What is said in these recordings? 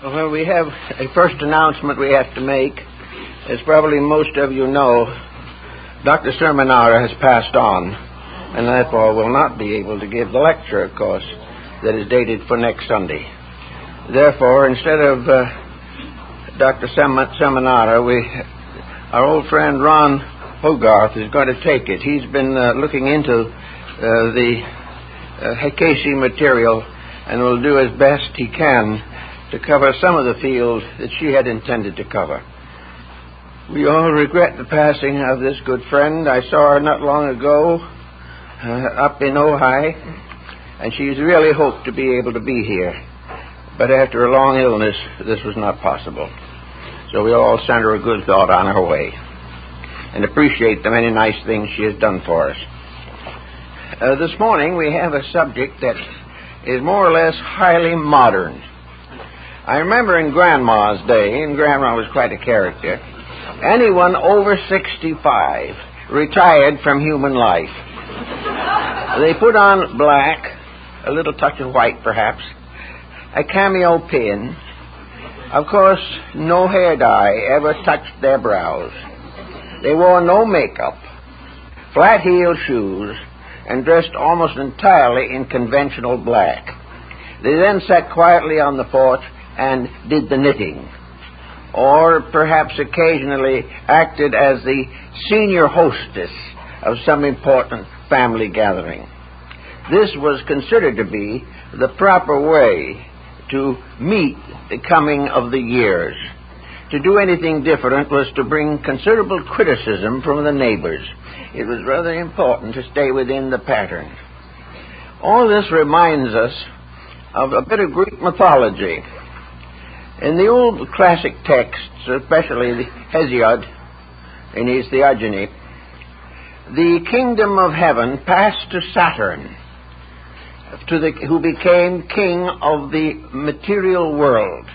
Well, we have a first announcement we have to make. As probably most of you know, Dr. Sermonara has passed on, and therefore will not be able to give the lecture, of course, that is dated for next Sunday. Therefore, instead of Dr. Sermonara, our old friend Ron Hogarth is going to take it. He's been looking into the Heikesi material and will do as best he can to cover some of the field that she had intended to cover. We all regret the passing of this good friend. I saw her not long ago up in Ojai, and she's really hoped to be able to be here. But after a long illness, this was not possible. So we all send her a good thought on her way and appreciate the many nice things she has done for us. This morning we have a subject that is more or less highly modern. I remember in Grandma's day, and Grandma was quite a character, anyone over 65 retired from human life. They put on black, a little touch of white perhaps, a cameo pin. Of course, no hair dye ever touched their brows. They wore no makeup, flat-heeled shoes, and dressed almost entirely in conventional black. They then sat quietly on the porch and did the knitting, or perhaps occasionally acted as the senior hostess of some important family gathering. This was considered to be the proper way to meet the coming of the years. To do anything different was to bring considerable criticism from the neighbors. It was rather important to stay within the pattern. All this reminds us of a bit of Greek mythology. In the old classic texts, especially the Hesiod in his Theogony, the kingdom of heaven passed to Saturn, who became king of the material world.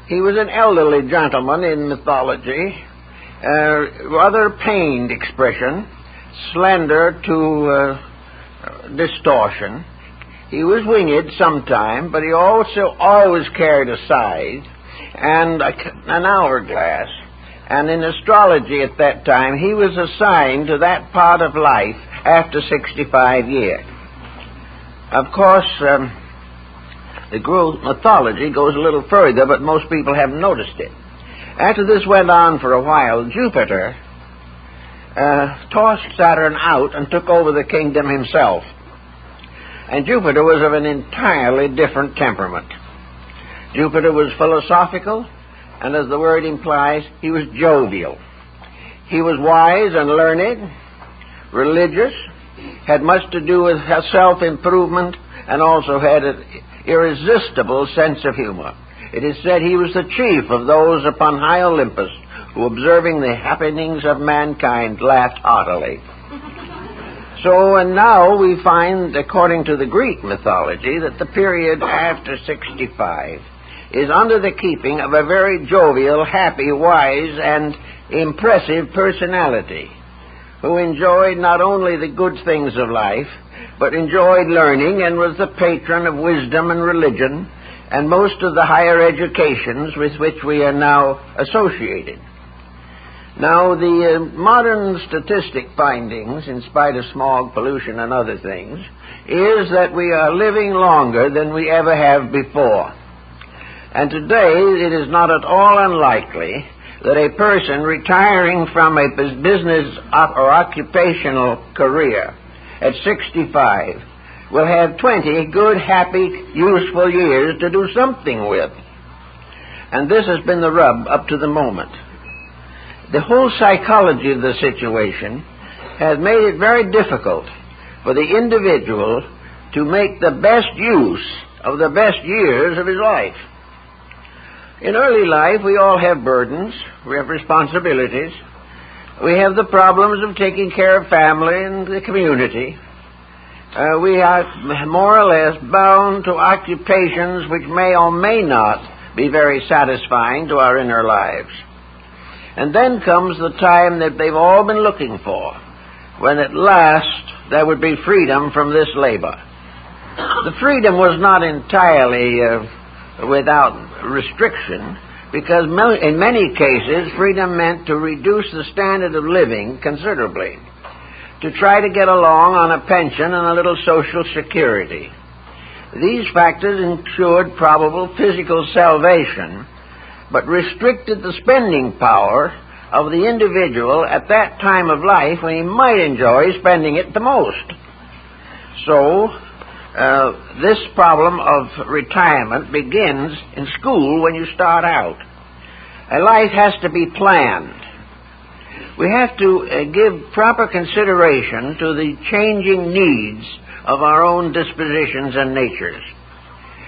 He was an elderly gentleman in mythology, rather pained expression, slender to distortion. He was winged sometime, but he also always carried a scythe and an hourglass. And in astrology at that time, he was assigned to that part of life after 65 years. Of course, the Greek mythology goes a little further, but most people haven't noticed it. After this went on for a while, Jupiter tossed Saturn out and took over the kingdom himself. And Jupiter was of an entirely different temperament. Jupiter was philosophical, and as the word implies, he was jovial. He was wise and learned, religious, had much to do with self-improvement, and also had an irresistible sense of humor. It is said he was the chief of those upon high Olympus who, observing the happenings of mankind, laughed heartily. So, and now we find, according to the Greek mythology, that the period after 65 is under the keeping of a very jovial, happy, wise, and impressive personality, who enjoyed not only the good things of life, but enjoyed learning and was the patron of wisdom and religion and most of the higher educations with which we are now associated. Now, the modern statistic findings, in spite of smog, pollution, and other things, is that we are living longer than we ever have before. And today, it is not at all unlikely that a person retiring from a business or occupational career at 65 will have 20 good, happy, useful years to do something with. And this has been the rub up to the moment. The whole psychology of the situation has made it very difficult for the individual to make the best use of the best years of his life. In early life, we all have burdens, we have responsibilities, we have the problems of taking care of family and the community. We are more or less bound to occupations which may or may not be very satisfying to our inner lives. And then comes the time that they've all been looking for, when at last there would be freedom from this labor. The freedom was not entirely without restriction, because in many cases freedom meant to reduce the standard of living considerably, to try to get along on a pension and a little social security. These factors ensured probable physical salvation, but restricted the spending power of the individual at that time of life when he might enjoy spending it the most. So, this problem of retirement begins in school when you start out. A life has to be planned. We have to give proper consideration to the changing needs of our own dispositions and natures.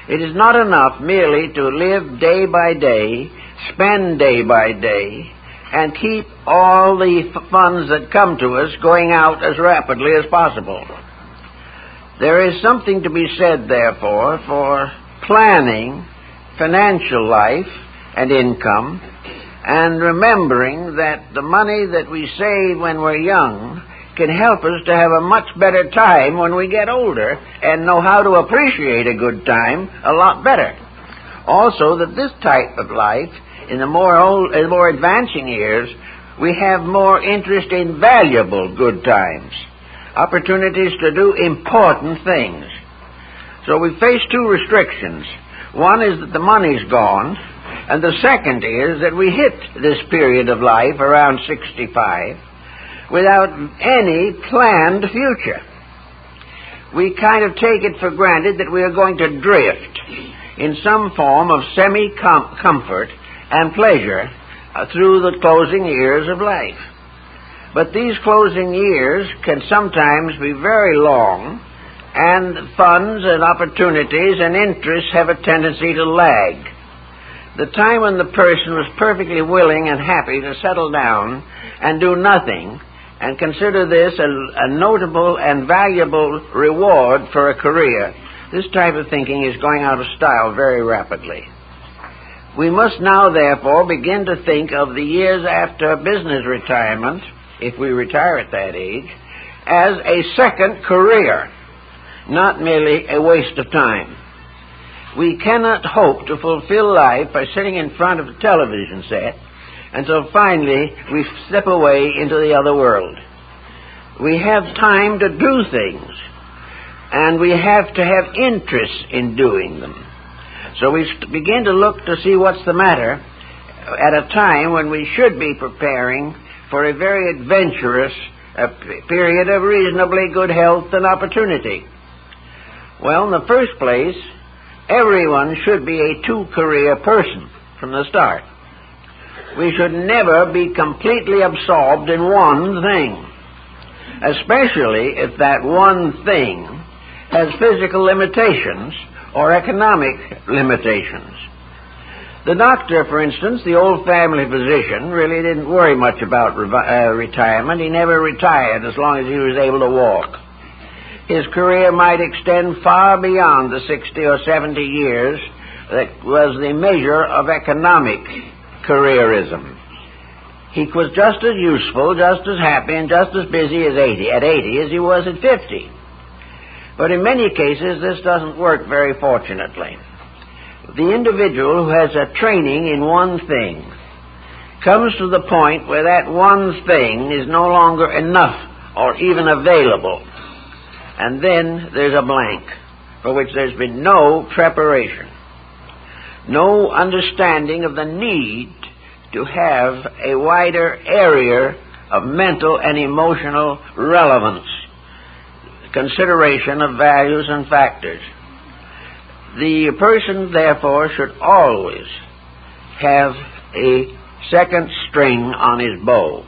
It is not enough merely to live day by day, spend day by day, and keep all the funds that come to us going out as rapidly as possible. There is something to be said, therefore, for planning financial life and income, and remembering that the money that we save when we're young can help us to have a much better time when we get older and know how to appreciate a good time a lot better. Also, that this type of life, in the more advancing years, we have more interest in valuable good times, opportunities to do important things. So we face two restrictions. One is that the money's gone, and the second is that we hit this period of life around 65 without any planned future. We kind of take it for granted that we are going to drift in some form of semi-comfort and pleasure through the closing years of life. But these closing years can sometimes be very long, and funds and opportunities and interests have a tendency to lag. The time when the person was perfectly willing and happy to settle down and do nothing and consider this a notable and valuable reward for a career, this type of thinking is going out of style very rapidly. We must now, therefore, begin to think of the years after business retirement, if we retire at that age, as a second career, not merely a waste of time. We cannot hope to fulfill life by sitting in front of a television set until finally we slip away into the other world. We have time to do things, and we have to have interest in doing them. So we begin to look to see what's the matter at a time when we should be preparing for a very adventurous period of reasonably good health and opportunity. Well, in the first place, everyone should be a two-career person from the start. We should never be completely absorbed in one thing, especially if that one thing has physical limitations or economic limitations. The doctor, for instance, the old family physician, really didn't worry much about retirement. He never retired as long as he was able to walk. His career might extend far beyond the 60 or 70 years that was the measure of economic careerism. He was just as useful, just as happy, and just as busy at 80 as he was at 50. But in many cases, this doesn't work very fortunately. The individual who has a training in one thing comes to the point where that one thing is no longer enough or even available. And then there's a blank for which there's been no preparation, no understanding of the need to have a wider area of mental and emotional relevance, consideration of values and factors. The person, therefore, should always have a second string on his bow.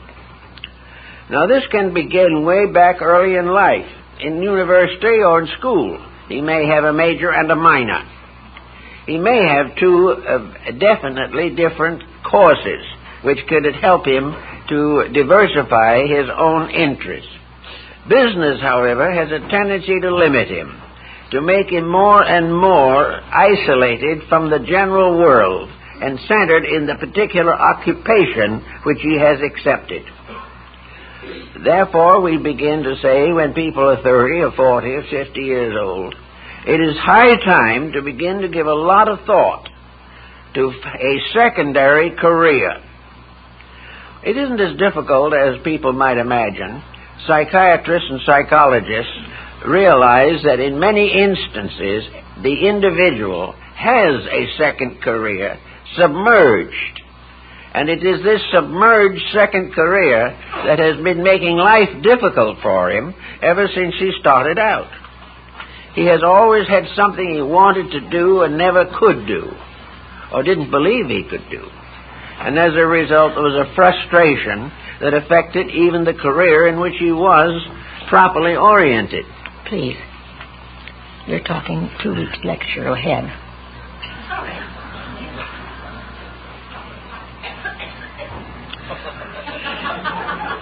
Now, this can begin way back early in life, in university or in school. He may have a major and a minor. He may have two definitely different courses, which could help him to diversify his own interests. Business, however, has a tendency to limit him, to make him more and more isolated from the general world and centered in the particular occupation which he has accepted. Therefore, we begin to say when people are 30 or 40 or 50 years old it is high time to begin to give a lot of thought to a secondary career. It isn't as difficult as people might imagine. Psychiatrists and psychologists realize that in many instances the individual has a second career submerged. And it is this submerged second career that has been making life difficult for him ever since he started out. He has always had something he wanted to do and never could do, or didn't believe he could do. And as a result, there was a frustration that affected even the career in which he was properly oriented. Please. You're talking 2 weeks lecture ahead.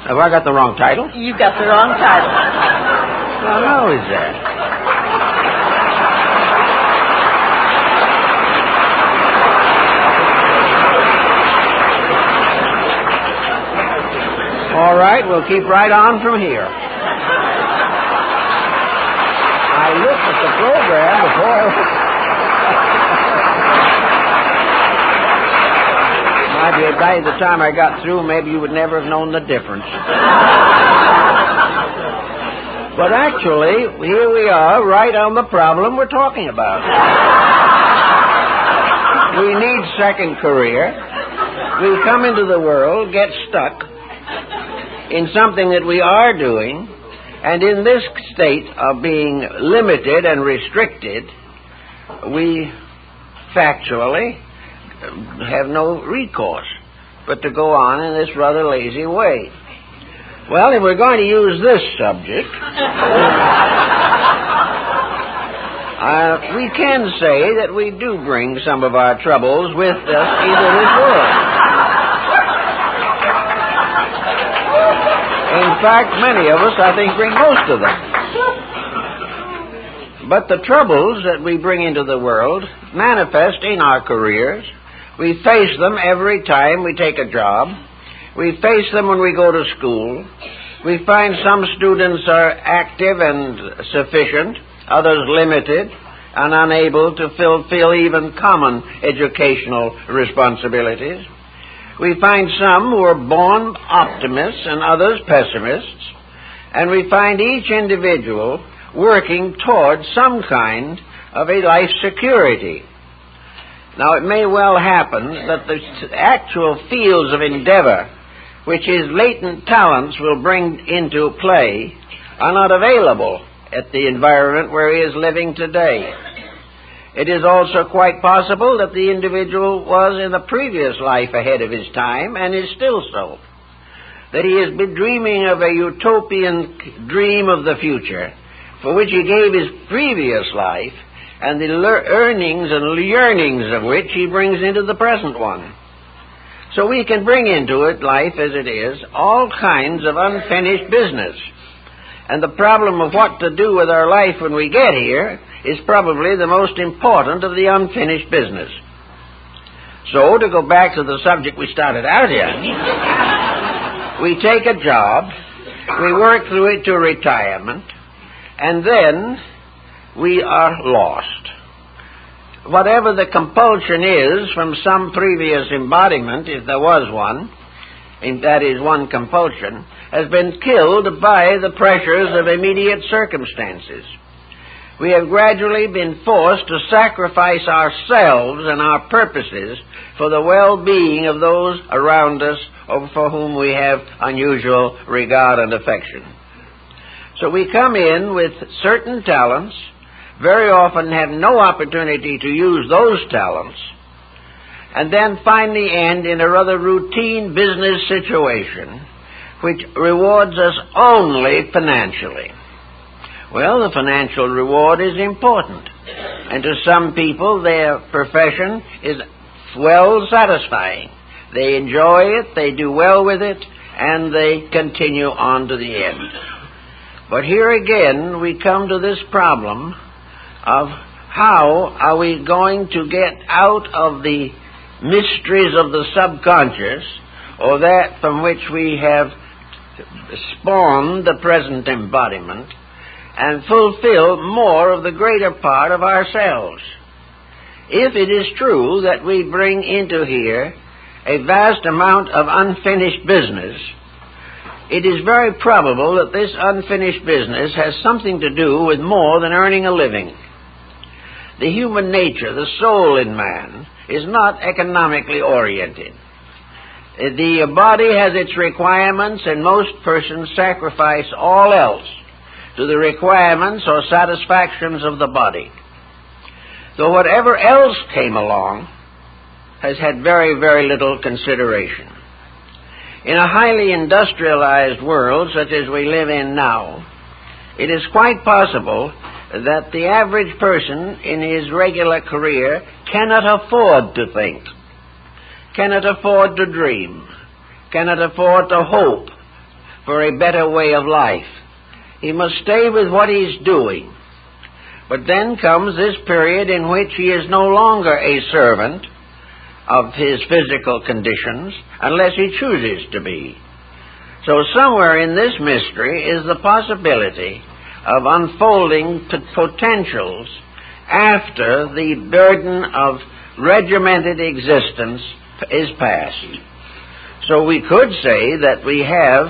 Have I got the wrong title? You got the wrong title. Well, how is that? All right, we'll keep right on from here. I looked at the program before. By the time I got through, maybe you would never have known the difference. But actually, here we are, right on the problem we're talking about. We need second career. We come into the world, get stuck in something that we are doing, and in this state of being limited and restricted, we factually have no recourse but to go on in this rather lazy way. Well, if we're going to use this subject, we can say that we do bring some of our troubles with us into this world. In fact, many of us, I think, bring most of them. But the troubles that we bring into the world manifest in our careers. We face them every time we take a job. We face them when we go to school. We find some students are active and sufficient, others limited and unable to fulfill even common educational responsibilities. We find some who are born optimists and others pessimists, and we find each individual working towards some kind of a life security. Now, it may well happen that the actual fields of endeavor which his latent talents will bring into play are not available at the environment where he is living today. It is also quite possible that the individual was in the previous life ahead of his time and is still so. That he has been dreaming of a utopian dream of the future for which he gave his previous life, and the earnings and yearnings of which he brings into the present one. So we can bring into it, life as it is, all kinds of unfinished business. And the problem of what to do with our life when we get here is probably the most important of the unfinished business. So, to go back to the subject we started out in, we take a job, we work through it to retirement, and then we are lost. Whatever the compulsion is from some previous embodiment, if there was one, and that is one compulsion, has been killed by the pressures of immediate circumstances. We have gradually been forced to sacrifice ourselves and our purposes for the well-being of those around us or for whom we have unusual regard and affection. So we come in with certain talents, very often have no opportunity to use those talents, and then finally end in a rather routine business situation which rewards us only financially. Well, the financial reward is important, and to some people their profession is well satisfying. They enjoy it, they do well with it, and they continue on to the end. But here again we come to this problem of how are we going to get out of the mysteries of the subconscious, or that from which we have spawned the present embodiment, and fulfill more of the greater part of ourselves. If it is true that we bring into here a vast amount of unfinished business, it is very probable that this unfinished business has something to do with more than earning a living. The human nature, the soul in man, is not economically oriented. The body has its requirements, and most persons sacrifice all else to the requirements or satisfactions of the body. So whatever else came along has had very, very little consideration. In a highly industrialized world such as we live in now, it is quite possible that the average person in his regular career cannot afford to think, cannot afford to dream, cannot afford to hope for a better way of life. He must stay with what he's doing. But then comes this period in which he is no longer a servant of his physical conditions unless he chooses to be. So somewhere in this mystery is the possibility of unfolding potentials after the burden of regimented existence is past. So we could say that we have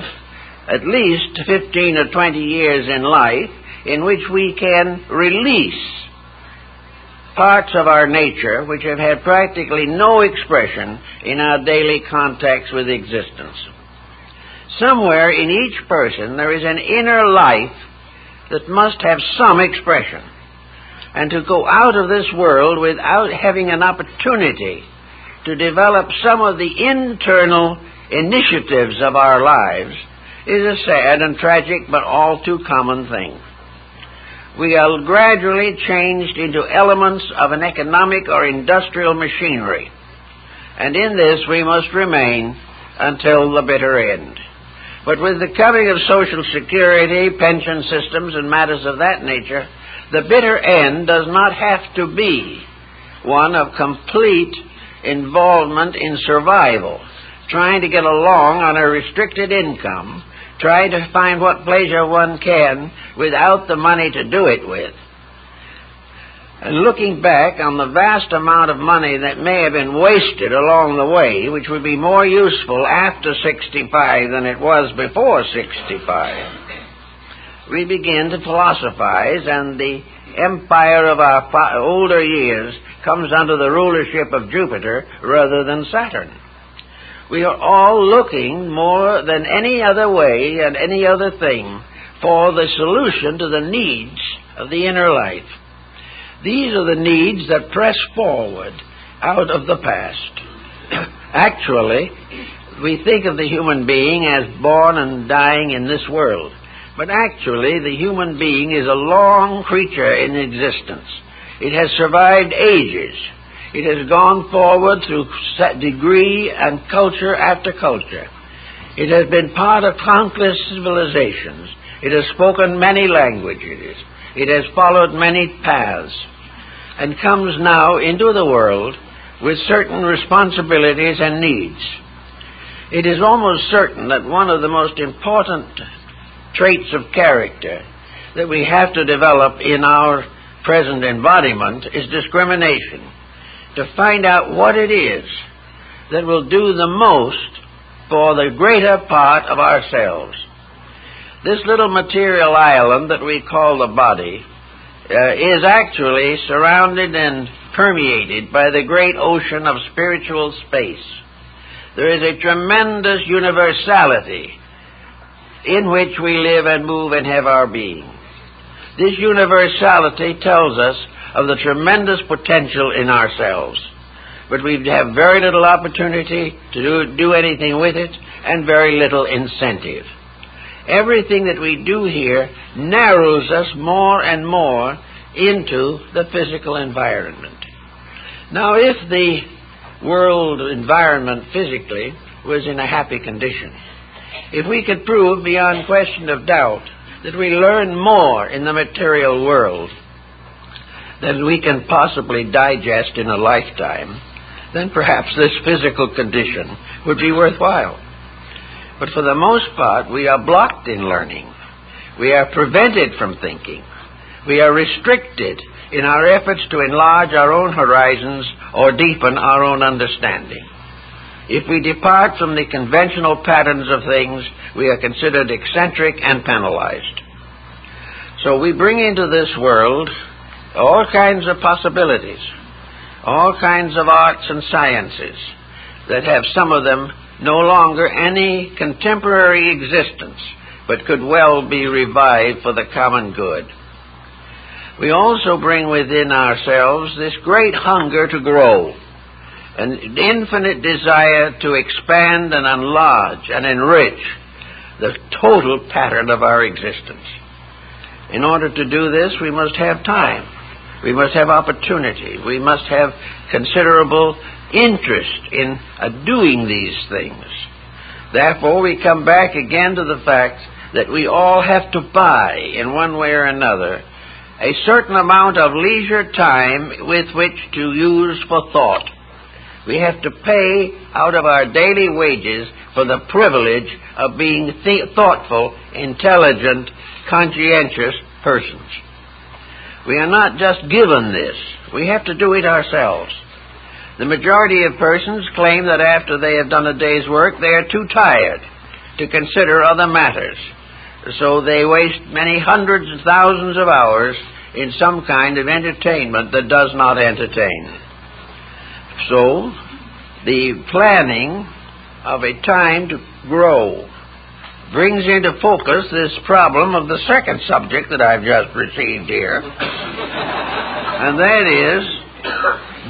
at least 15 or 20 years in life in which we can release parts of our nature which have had practically no expression in our daily contacts with existence. Somewhere in each person there is an inner life that must have some expression. And to go out of this world without having an opportunity to develop some of the internal initiatives of our lives is a sad and tragic but all too common thing. We are gradually changed into elements of an economic or industrial machinery, and in this we must remain until the bitter end. But with the coming of Social Security, pension systems, and matters of that nature, the bitter end does not have to be one of complete involvement in survival, trying to get along on a restricted income, trying to find what pleasure one can without the money to do it with. And looking back on the vast amount of money that may have been wasted along the way, which would be more useful after 65 than it was before 65, we begin to philosophize, and the empire of our older years comes under the rulership of Jupiter rather than Saturn. We are all looking more than any other way and any other thing for the solution to the needs of the inner life. These are the needs that press forward out of the past. Actually, we think of the human being as born and dying in this world. But actually, the human being is a long creature in existence. It has survived ages. It has gone forward through degree and culture after culture. It has been part of countless civilizations. It has spoken many languages. It has followed many paths, and comes now into the world with certain responsibilities and needs. It is almost certain that one of the most important traits of character that we have to develop in our present embodiment is discrimination, to find out what it is that will do the most for the greater part of ourselves. This little material island that we call the body is actually surrounded and permeated by the great ocean of spiritual space. There is a tremendous universality in which we live and move and have our being. This universality tells us of the tremendous potential in ourselves, but we have very little opportunity to do anything with it, and very little incentive. Everything that we do here narrows us more and more into the physical environment. Now, if the world environment physically was in a happy condition, if we could prove beyond question of doubt that we learn more in the material world than we can possibly digest in a lifetime, then perhaps this physical condition would be worthwhile. But for the most part, we are blocked in learning. We are prevented from thinking. We are restricted in our efforts to enlarge our own horizons or deepen our own understanding. If we depart from the conventional patterns of things, we are considered eccentric and penalized. So we bring into this world all kinds of possibilities, all kinds of arts and sciences that have some of them no longer any contemporary existence, but could well be revived for the common good. We also bring within ourselves this great hunger to grow, an infinite desire to expand and enlarge and enrich the total pattern of our existence. In order to do this, we must have time. We must have opportunity. We must have considerable interest in doing these things. Therefore, we come back again to the fact that we all have to buy, in one way or another, a certain amount of leisure time with which to use for thought. We have to pay out of our daily wages for the privilege of being thoughtful, intelligent, conscientious persons. We are not just given this. We have to do it ourselves. The majority of persons claim that after they have done a day's work, they are too tired to consider other matters. So they waste many hundreds of thousands of hours in some kind of entertainment that does not entertain. So, the planning of a time to grow brings into focus this problem of the second subject that I've just received here. And that is,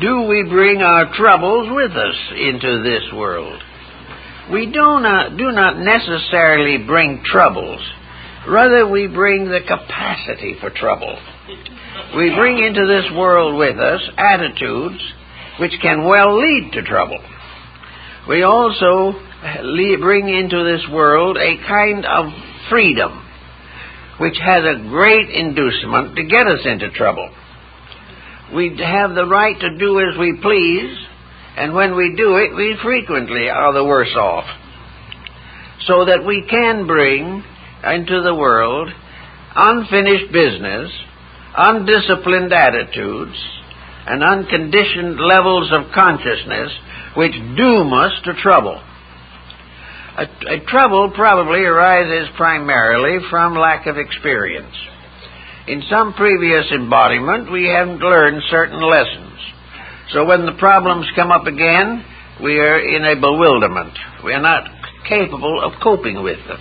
do we bring our troubles with us into this world? We do not necessarily bring troubles. Rather, we bring the capacity for trouble. We bring into this world with us attitudes which can well lead to trouble. We also bring into this world a kind of freedom which has a great inducement to get us into trouble. We have the right to do as we please, and when we do it, we frequently are the worse off. So that we can bring into the world unfinished business, undisciplined attitudes, and unconditioned levels of consciousness which doom us to trouble. A trouble probably arises primarily from lack of experience. In some previous embodiment, we haven't learned certain lessons. So when the problems come up again, we are in a bewilderment. We are not capable of coping with them.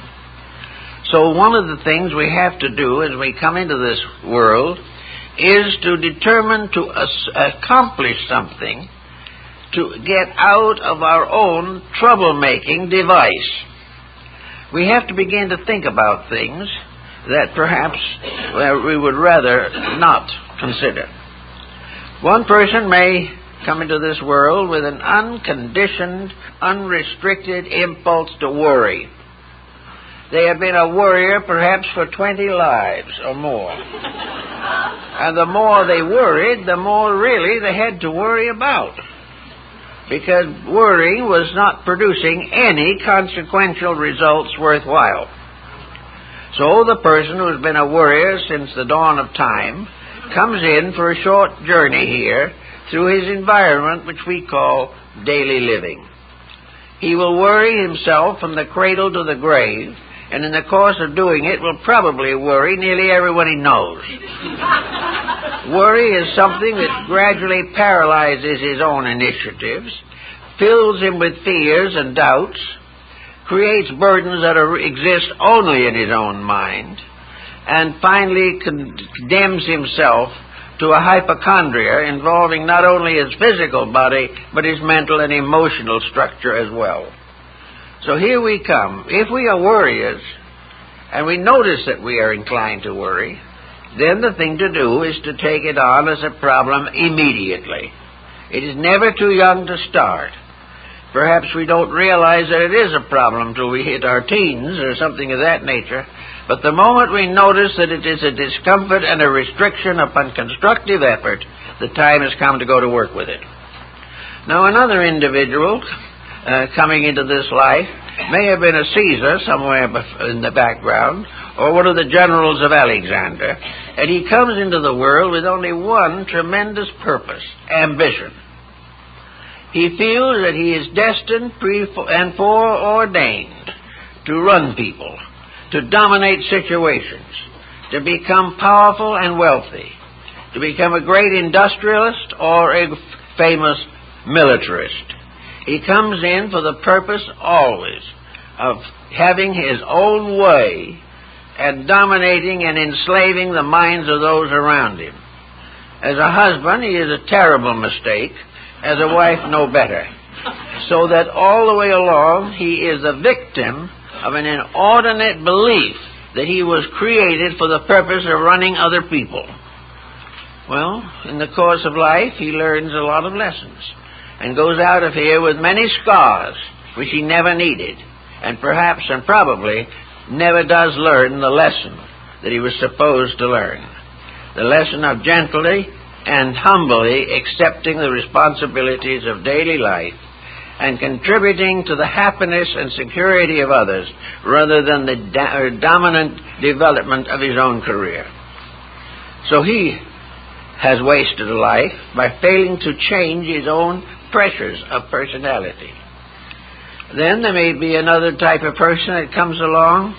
So one of the things we have to do as we come into this world is to determine to accomplish something to get out of our own troublemaking device. We have to begin to think about things that perhaps we would rather not consider. One person may come into this world with an unconditioned, unrestricted impulse to worry. They have been a worrier perhaps for 20 lives or more. And the more they worried, the more really they had to worry about. Because worrying was not producing any consequential results worthwhile. So the person who's been a worrier since the dawn of time comes in for a short journey here through his environment, which we call daily living. He will worry himself from the cradle to the grave, and in the course of doing it will probably worry nearly everyone he knows. Worry is something that gradually paralyzes his own initiatives, fills him with fears and doubts, creates burdens that exist only in his own mind, and finally condemns himself to a hypochondria involving not only his physical body, but his mental and emotional structure as well. So here we come. If we are worriers, and we notice that we are inclined to worry, then the thing to do is to take it on as a problem immediately. It is never too young to start. Perhaps we don't realize that it is a problem till we hit our teens or something of that nature, but the moment we notice that it is a discomfort and a restriction upon constructive effort, the time has come to go to work with it. Now, another individual coming into this life may have been a Caesar somewhere in the background, or one of the generals of Alexander, and he comes into the world with only one tremendous purpose, ambition. He feels that he is destined and foreordained to run people, to dominate situations, to become powerful and wealthy, to become a great industrialist or a famous militarist. He comes in for the purpose always of having his own way and dominating and enslaving the minds of those around him. As a husband, he is a terrible mistake. As a wife, no better. So that all the way along, he is a victim of an inordinate belief that he was created for the purpose of running other people. Well, in the course of life, he learns a lot of lessons and goes out of here with many scars which he never needed, and perhaps and probably never does learn the lesson that he was supposed to learn. The lesson of gently and humbly accepting the responsibilities of daily life and contributing to the happiness and security of others rather than the dominant development of his own career. So he has wasted a life by failing to change his own pressures of personality. Then there may be another type of person that comes along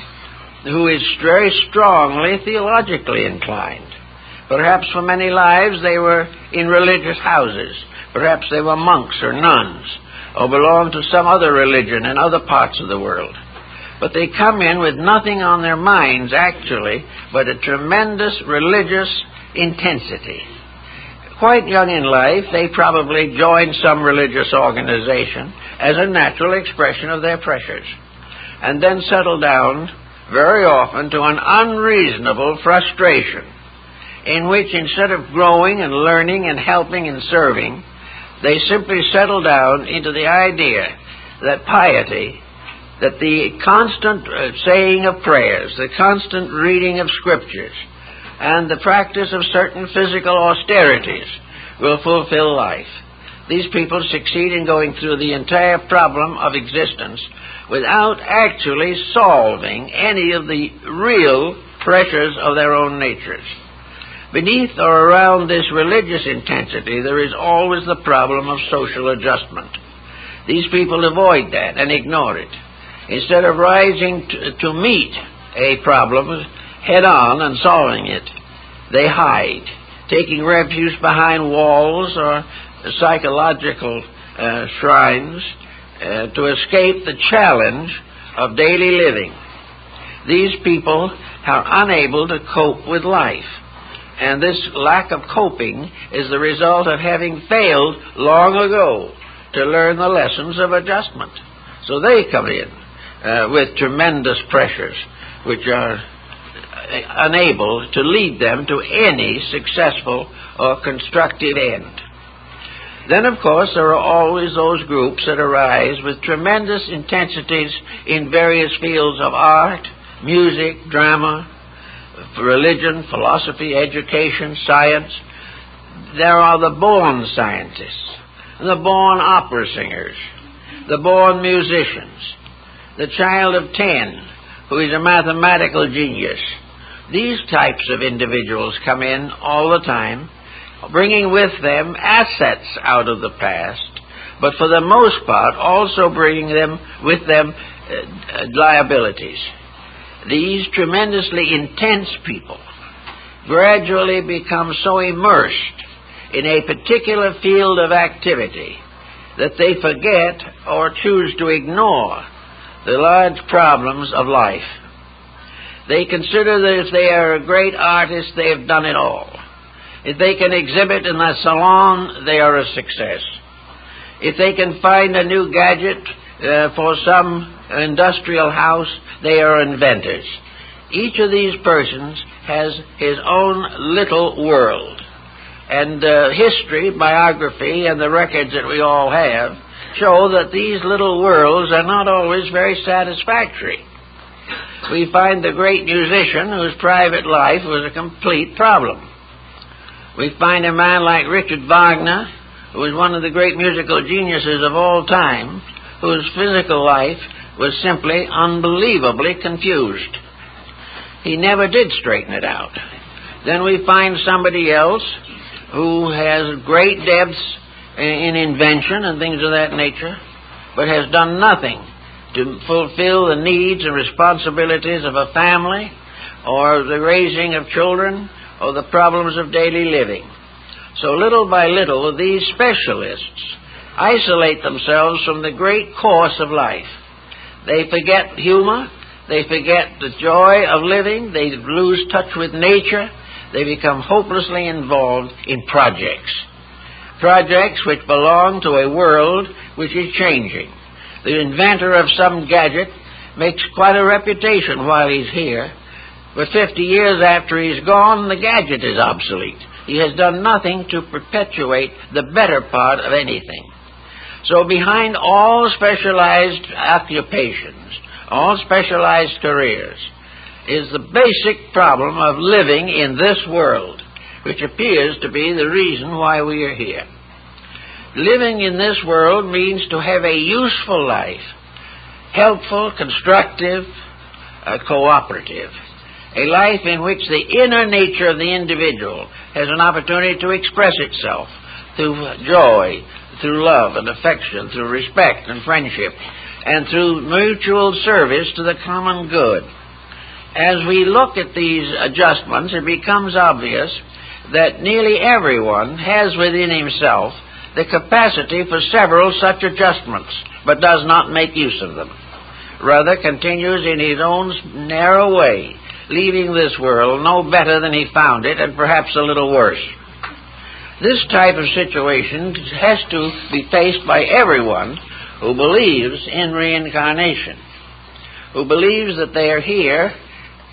who is very strongly theologically inclined. Perhaps for many lives they were in religious houses. Perhaps they were monks or nuns, or belonged to some other religion in other parts of the world. But they come in with nothing on their minds, actually, but a tremendous religious intensity. Quite young in life, they probably joined some religious organization as a natural expression of their pressures, and then settle down very often to an unreasonable frustration in which instead of growing and learning and helping and serving, they simply settle down into the idea that piety, that the constant saying of prayers, the constant reading of scriptures, and the practice of certain physical austerities will fulfill life. These people succeed in going through the entire problem of existence without actually solving any of the real pressures of their own natures. Beneath or around this religious intensity, there is always the problem of social adjustment. These people avoid that and ignore it. Instead of rising to meet a problem head-on and solving it, they hide, taking refuge behind walls or psychological shrines to escape the challenge of daily living. These people are unable to cope with life. And this lack of coping is the result of having failed long ago to learn the lessons of adjustment. So they come in with tremendous pressures which are unable to lead them to any successful or constructive end. Then, of course, there are always those groups that arise with tremendous intensities in various fields of art, music, drama, religion, philosophy, education, science. There are the born scientists, the born opera singers, the born musicians, the child of 10 who is a mathematical genius. These types of individuals come in all the time, bringing with them assets out of the past, but for the most part also bringing with them liabilities. These tremendously intense people gradually become so immersed in a particular field of activity that they forget or choose to ignore the large problems of life. They consider that if they are a great artist, they have done it all. If they can exhibit in a salon, they are a success. If they can find a new gadget for some industrial house, they are inventors. Each of these persons has his own little world. And history, biography, and the records that we all have show that these little worlds are not always very satisfactory. We find the great musician whose private life was a complete problem. We find a man like Richard Wagner, who was one of the great musical geniuses of all time, whose physical life was simply unbelievably confused. He never did straighten it out. Then we find somebody else who has great depths in invention and things of that nature, but has done nothing to fulfill the needs and responsibilities of a family or the raising of children or the problems of daily living. So little by little, these specialists isolate themselves from the great course of life. They forget humor, they forget the joy of living, they lose touch with nature, they become hopelessly involved in projects. Projects which belong to a world which is changing. The inventor of some gadget makes quite a reputation while he's here, but 50 years after he's gone, the gadget is obsolete. He has done nothing to perpetuate the better part of anything. So behind all specialized occupations, all specialized careers, is the basic problem of living in this world, which appears to be the reason why we are here. Living in this world means to have a useful life, helpful, constructive, cooperative. A life in which the inner nature of the individual has an opportunity to express itself through joy, through love and affection, through respect and friendship, and through mutual service to the common good. As we look at these adjustments, it becomes obvious that nearly everyone has within himself the capacity for several such adjustments, but does not make use of them. Rather continues in his own narrow way, leaving this world no better than he found it, and perhaps a little worse. This type of situation has to be faced by everyone who believes in reincarnation, who believes that they are here,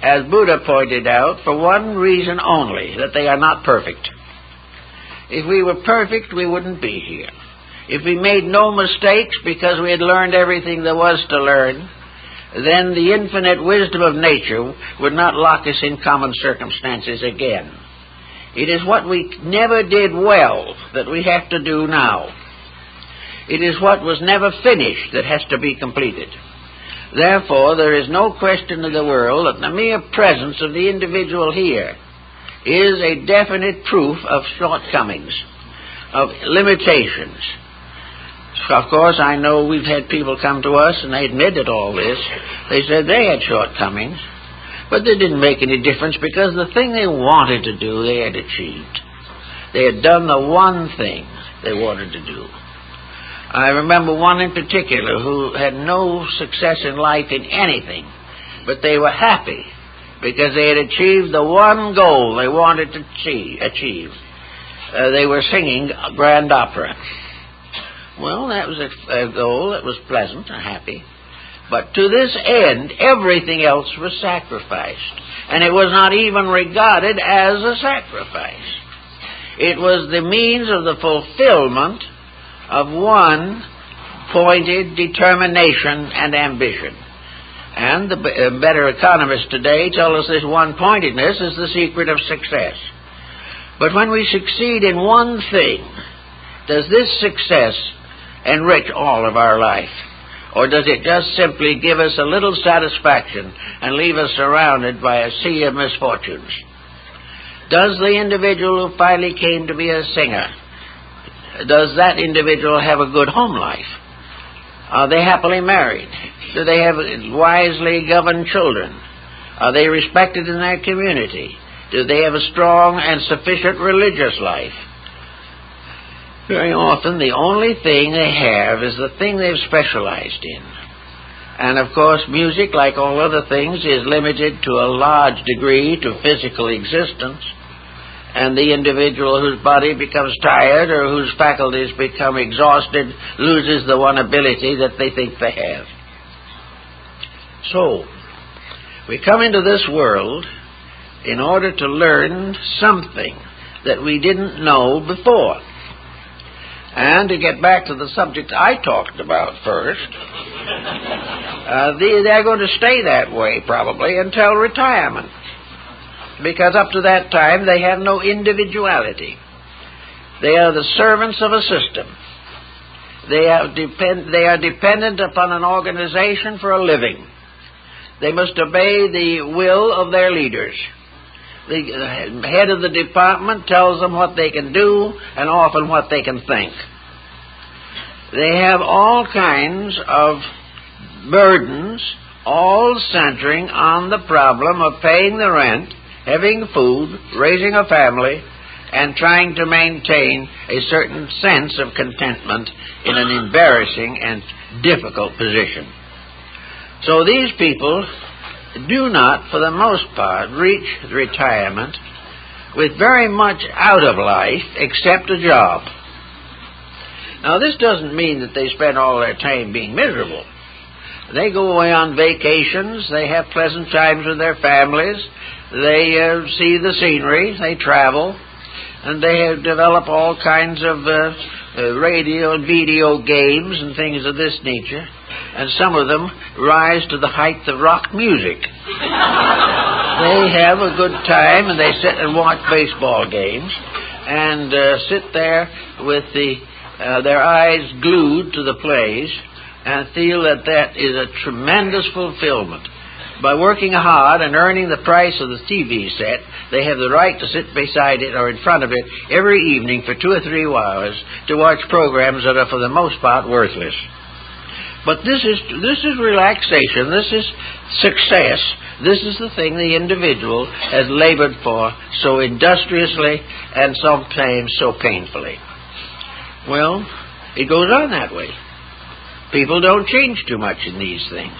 as Buddha pointed out, for one reason only, that they are not perfect. If we were perfect, we wouldn't be here. If we made no mistakes because we had learned everything there was to learn, then the infinite wisdom of nature would not lock us in common circumstances again. It is what we never did well that we have to do now. It is what was never finished that has to be completed. Therefore, there is no question in the world that the mere presence of the individual here is a definite proof of shortcomings, of limitations. Of course, I know we've had people come to us and they admitted all this. They said they had shortcomings, but they didn't make any difference because the thing they wanted to do, they had achieved. They had done the one thing they wanted to do. I remember one in particular who had no success in life in anything, but they were happy because they had achieved the one goal they wanted to achieve. They were singing a grand opera. Well, that was a goal that was pleasant and happy. But to this end, everything else was sacrificed. And it was not even regarded as a sacrifice. It was the means of the fulfillment of one pointed determination and ambition. And the better economists today tell us this one-pointedness is the secret of success. But when we succeed in one thing, does this success enrich all of our life? Or does it just simply give us a little satisfaction and leave us surrounded by a sea of misfortunes? Does the individual who finally came to be a singer, does that individual have a good home life? Are they happily married? Do they have wisely governed children? Are they respected in their community? Do they have a strong and sufficient religious life? Very often, the only thing they have is the thing they've specialized in. And, of course, music, like all other things, is limited to a large degree to physical existence. And the individual whose body becomes tired or whose faculties become exhausted loses the one ability that they think they have. So, we come into this world in order to learn something that we didn't know before. And to get back to the subject I talked about first, they're going to stay that way probably until retirement. Because up to that time they have no individuality. They are the servants of a system. They are dependent upon an organization for a living. They must obey the will of their leaders. The head of the department tells them what they can do and often what they can think. They have all kinds of burdens, all centering on the problem of paying the rent, having food, raising a family, and trying to maintain a certain sense of contentment in an embarrassing and difficult position. So these people do not, for the most part, reach retirement with very much out of life except a job. Now, this doesn't mean that they spend all their time being miserable. They go away on vacations, they have pleasant times with their families, they see the scenery, they travel, and they develop all kinds of radio and video games and things of this nature, and some of them rise to the height of rock music. They have a good time, and they sit and watch baseball games, and sit there with their eyes glued to the plays, and feel that that is a tremendous fulfillment. By working hard and earning the price of the TV set, they have the right to sit beside it or in front of it every evening for 2 or 3 hours to watch programs that are for the most part worthless. But this is relaxation, this is success, this is the thing the individual has labored for so industriously and sometimes so painfully. Well, it goes on that way. People don't change too much in these things.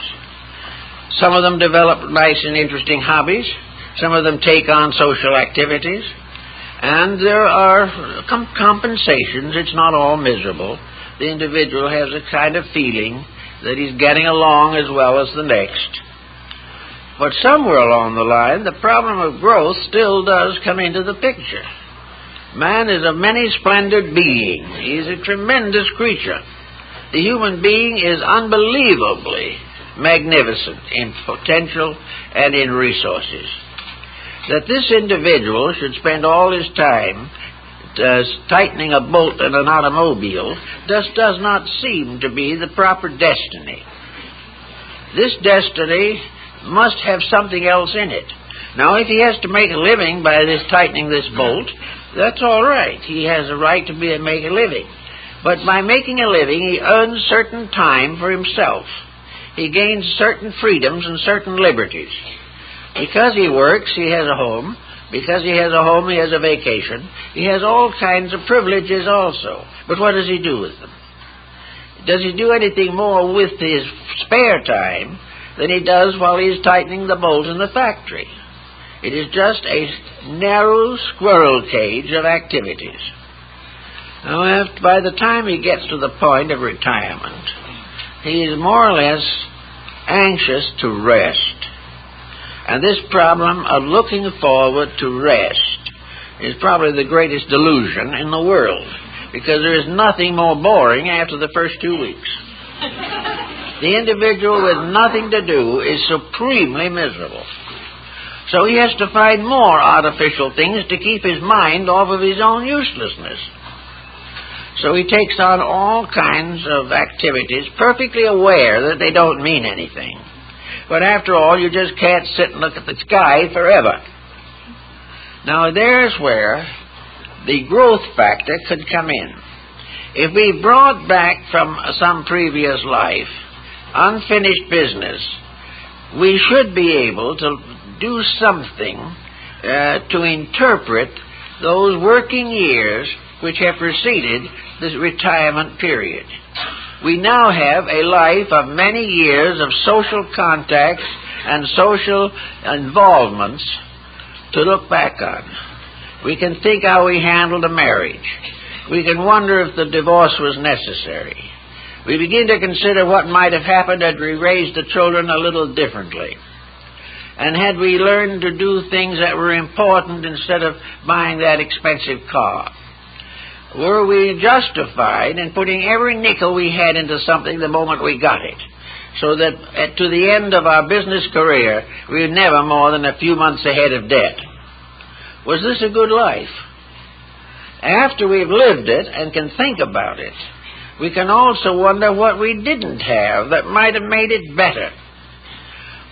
Some of them develop nice and interesting hobbies. Some of them take on social activities. And there are compensations. It's not all miserable. The individual has a kind of feeling that he's getting along as well as the next. But somewhere along the line, the problem of growth still does come into the picture. Man is a many-splendid being. He's a tremendous creature. The human being is unbelievably magnificent in potential and in resources. That this individual should spend all his time tightening a bolt in an automobile just does not seem to be the proper destiny. This destiny must have something else in it. Now, if he has to make a living by tightening this bolt, that's all right. He has a right to make a living. But by making a living, he earns certain time for himself. He gains certain freedoms and certain liberties. Because he works, he has a home. Because he has a home, he has a vacation. He has all kinds of privileges also. But what does he do with them? Does he do anything more with his spare time than he does while he's tightening the bolt in the factory? It is just a narrow squirrel cage of activities. Now, by the time he gets to the point of retirement, he is more or less anxious to rest. And this problem of looking forward to rest is probably the greatest delusion in the world, because there is nothing more boring after the first 2 weeks. The individual with nothing to do is supremely miserable. So he has to find more artificial things to keep his mind off of his own uselessness. So he takes on all kinds of activities, perfectly aware that they don't mean anything. But after all, you just can't sit and look at the sky forever. Now, there's where the growth factor could come in. If we brought back from some previous life unfinished business, we should be able to do something to interpret those working years which have preceded this retirement period. We now have a life of many years of social contacts and social involvements to look back on. We can think how we handled a marriage. We can wonder if the divorce was necessary. We begin to consider what might have happened had we raised the children a little differently. And had we learned to do things that were important instead of buying that expensive car. Were we justified in putting every nickel we had into something the moment we got it, so that to the end of our business career, we were never more than a few months ahead of debt? Was this a good life? After we've lived it and can think about it, we can also wonder what we didn't have that might have made it better.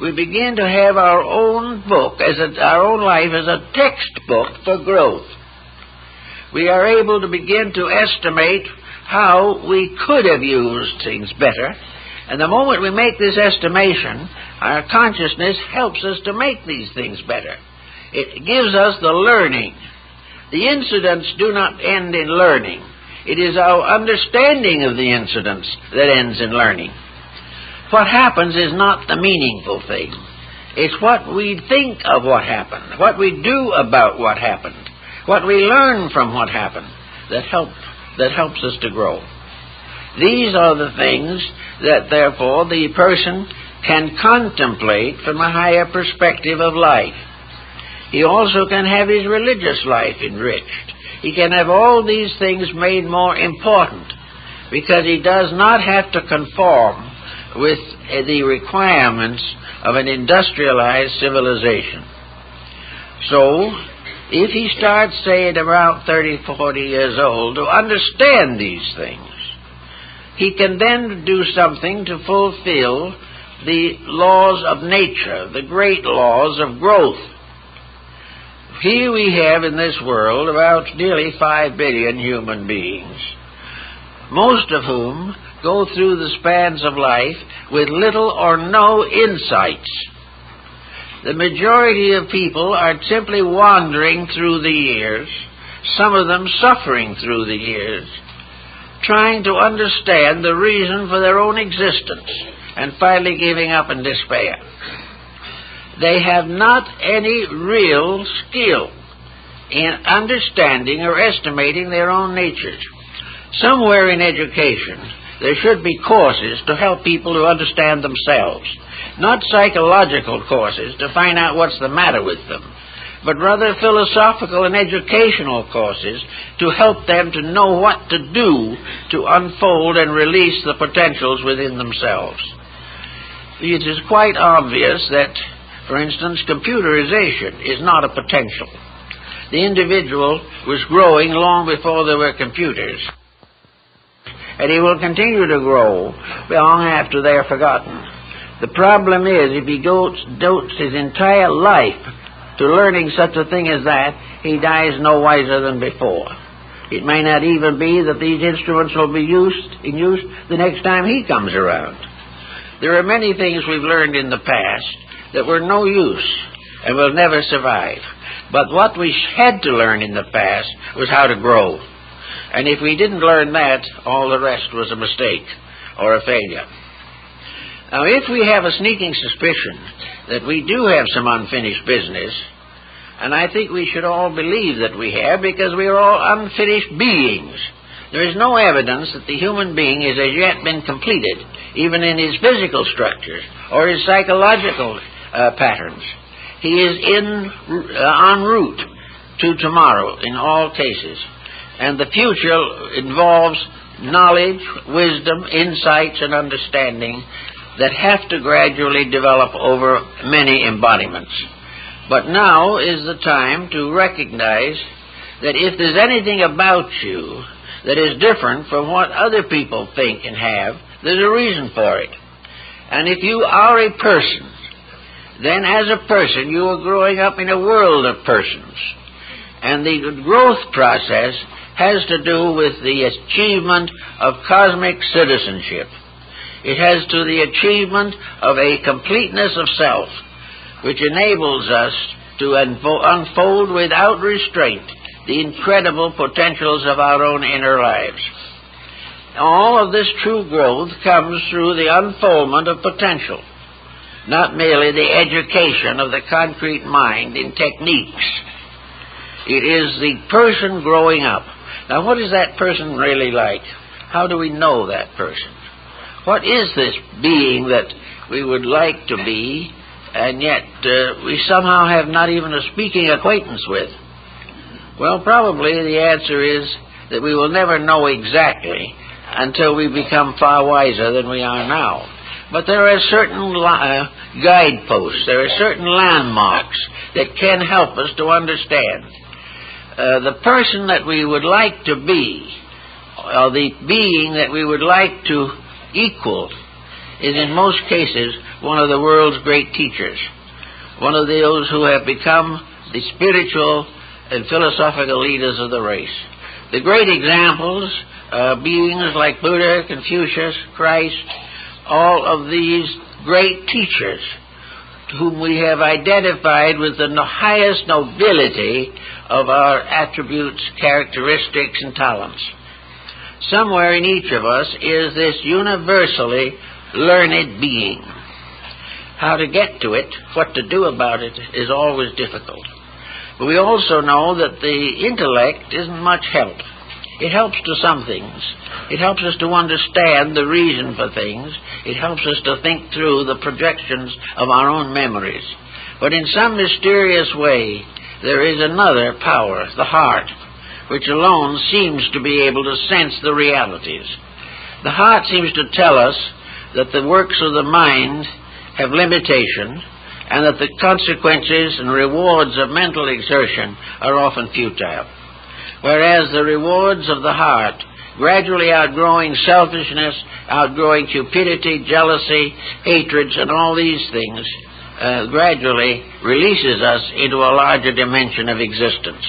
we begin to have our own book, our own life as a textbook for growth. We are able to begin to estimate how we could have used things better. And the moment we make this estimation, our consciousness helps us to make these things better. It gives us the learning. The incidents do not end in learning. It is our understanding of the incidents that ends in learning. What happens is not the meaningful thing. It's what we think of what happened, what we do about what happened, what we learn from what happened that helps us to grow. These are the things that, therefore, the person can contemplate from a higher perspective of life. He also can have his religious life enriched. He can have all these things made more important because he does not have to conform with the requirements of an industrialized civilization. So, if he starts, say, at around 30, 40 years old, to understand these things, he can then do something to fulfill the laws of nature, the great laws of growth. Here we have in this world about nearly 5 billion human beings, most of whom go through the spans of life with little or no insights. The majority of people are simply wandering through the years, some of them suffering through the years, trying to understand the reason for their own existence, and finally giving up in despair. They have not any real skill in understanding or estimating their own natures. Somewhere in education, there should be courses to help people to understand themselves, not psychological courses to find out what's the matter with them, but rather philosophical and educational courses to help them to know what to do to unfold and release the potentials within themselves. It is quite obvious that, for instance, computerization is not a potential. The individual was growing long before there were computers, and he will continue to grow long after they are forgotten. The problem is, if he devotes his entire life to learning such a thing as that, he dies no wiser than before. It may not even be that these instruments will be in use the next time he comes around. There are many things we've learned in the past that were no use and will never survive. But what we had to learn in the past was how to grow. And if we didn't learn that, all the rest was a mistake or a failure. Now, if we have a sneaking suspicion that we do have some unfinished business, and I think we should all believe that we have, because we are all unfinished beings. There is no evidence that the human being has as yet been completed, even in his physical structures or his psychological patterns. He is en route to tomorrow in all cases. And the future involves knowledge, wisdom, insights, and understanding that have to gradually develop over many embodiments. But now is the time to recognize that if there's anything about you that is different from what other people think and have, there's a reason for it. And if you are a person, then as a person you are growing up in a world of persons. And the growth process has to do with the achievement of cosmic citizenship. It has to the achievement of a completeness of self, which enables us to unfold without restraint the incredible potentials of our own inner lives. All of this true growth comes through the unfoldment of potential, not merely the education of the concrete mind in techniques. It is the person growing up. Now, what is that person really like? How do we know that person? What is this being that we would like to be, and yet we somehow have not even a speaking acquaintance with? Well, probably the answer is that we will never know exactly until we become far wiser than we are now. But there are certain guideposts, there are certain landmarks that can help us to understand. The person that we would like to be, or the being that we would like to equal, is in most cases one of the world's great teachers, one of those who have become the spiritual and philosophical leaders of the race. The great examples are beings like Buddha, Confucius, Christ, all of these great teachers whom we have identified with the highest nobility of our attributes, characteristics, and talents. Somewhere in each of us is this universally learned being. How to get to it, what to do about it, is always difficult. But we also know that the intellect isn't much help. It helps to some things. It helps us to understand the reason for things. It helps us to think through the projections of our own memories. But in some mysterious way, there is another power, the heart, which alone seems to be able to sense the realities. The heart seems to tell us that the works of the mind have limitation, and that the consequences and rewards of mental exertion are often futile. Whereas the rewards of the heart, gradually outgrowing selfishness, outgrowing cupidity, jealousy, hatreds, and all these things, gradually releases us into a larger dimension of existence.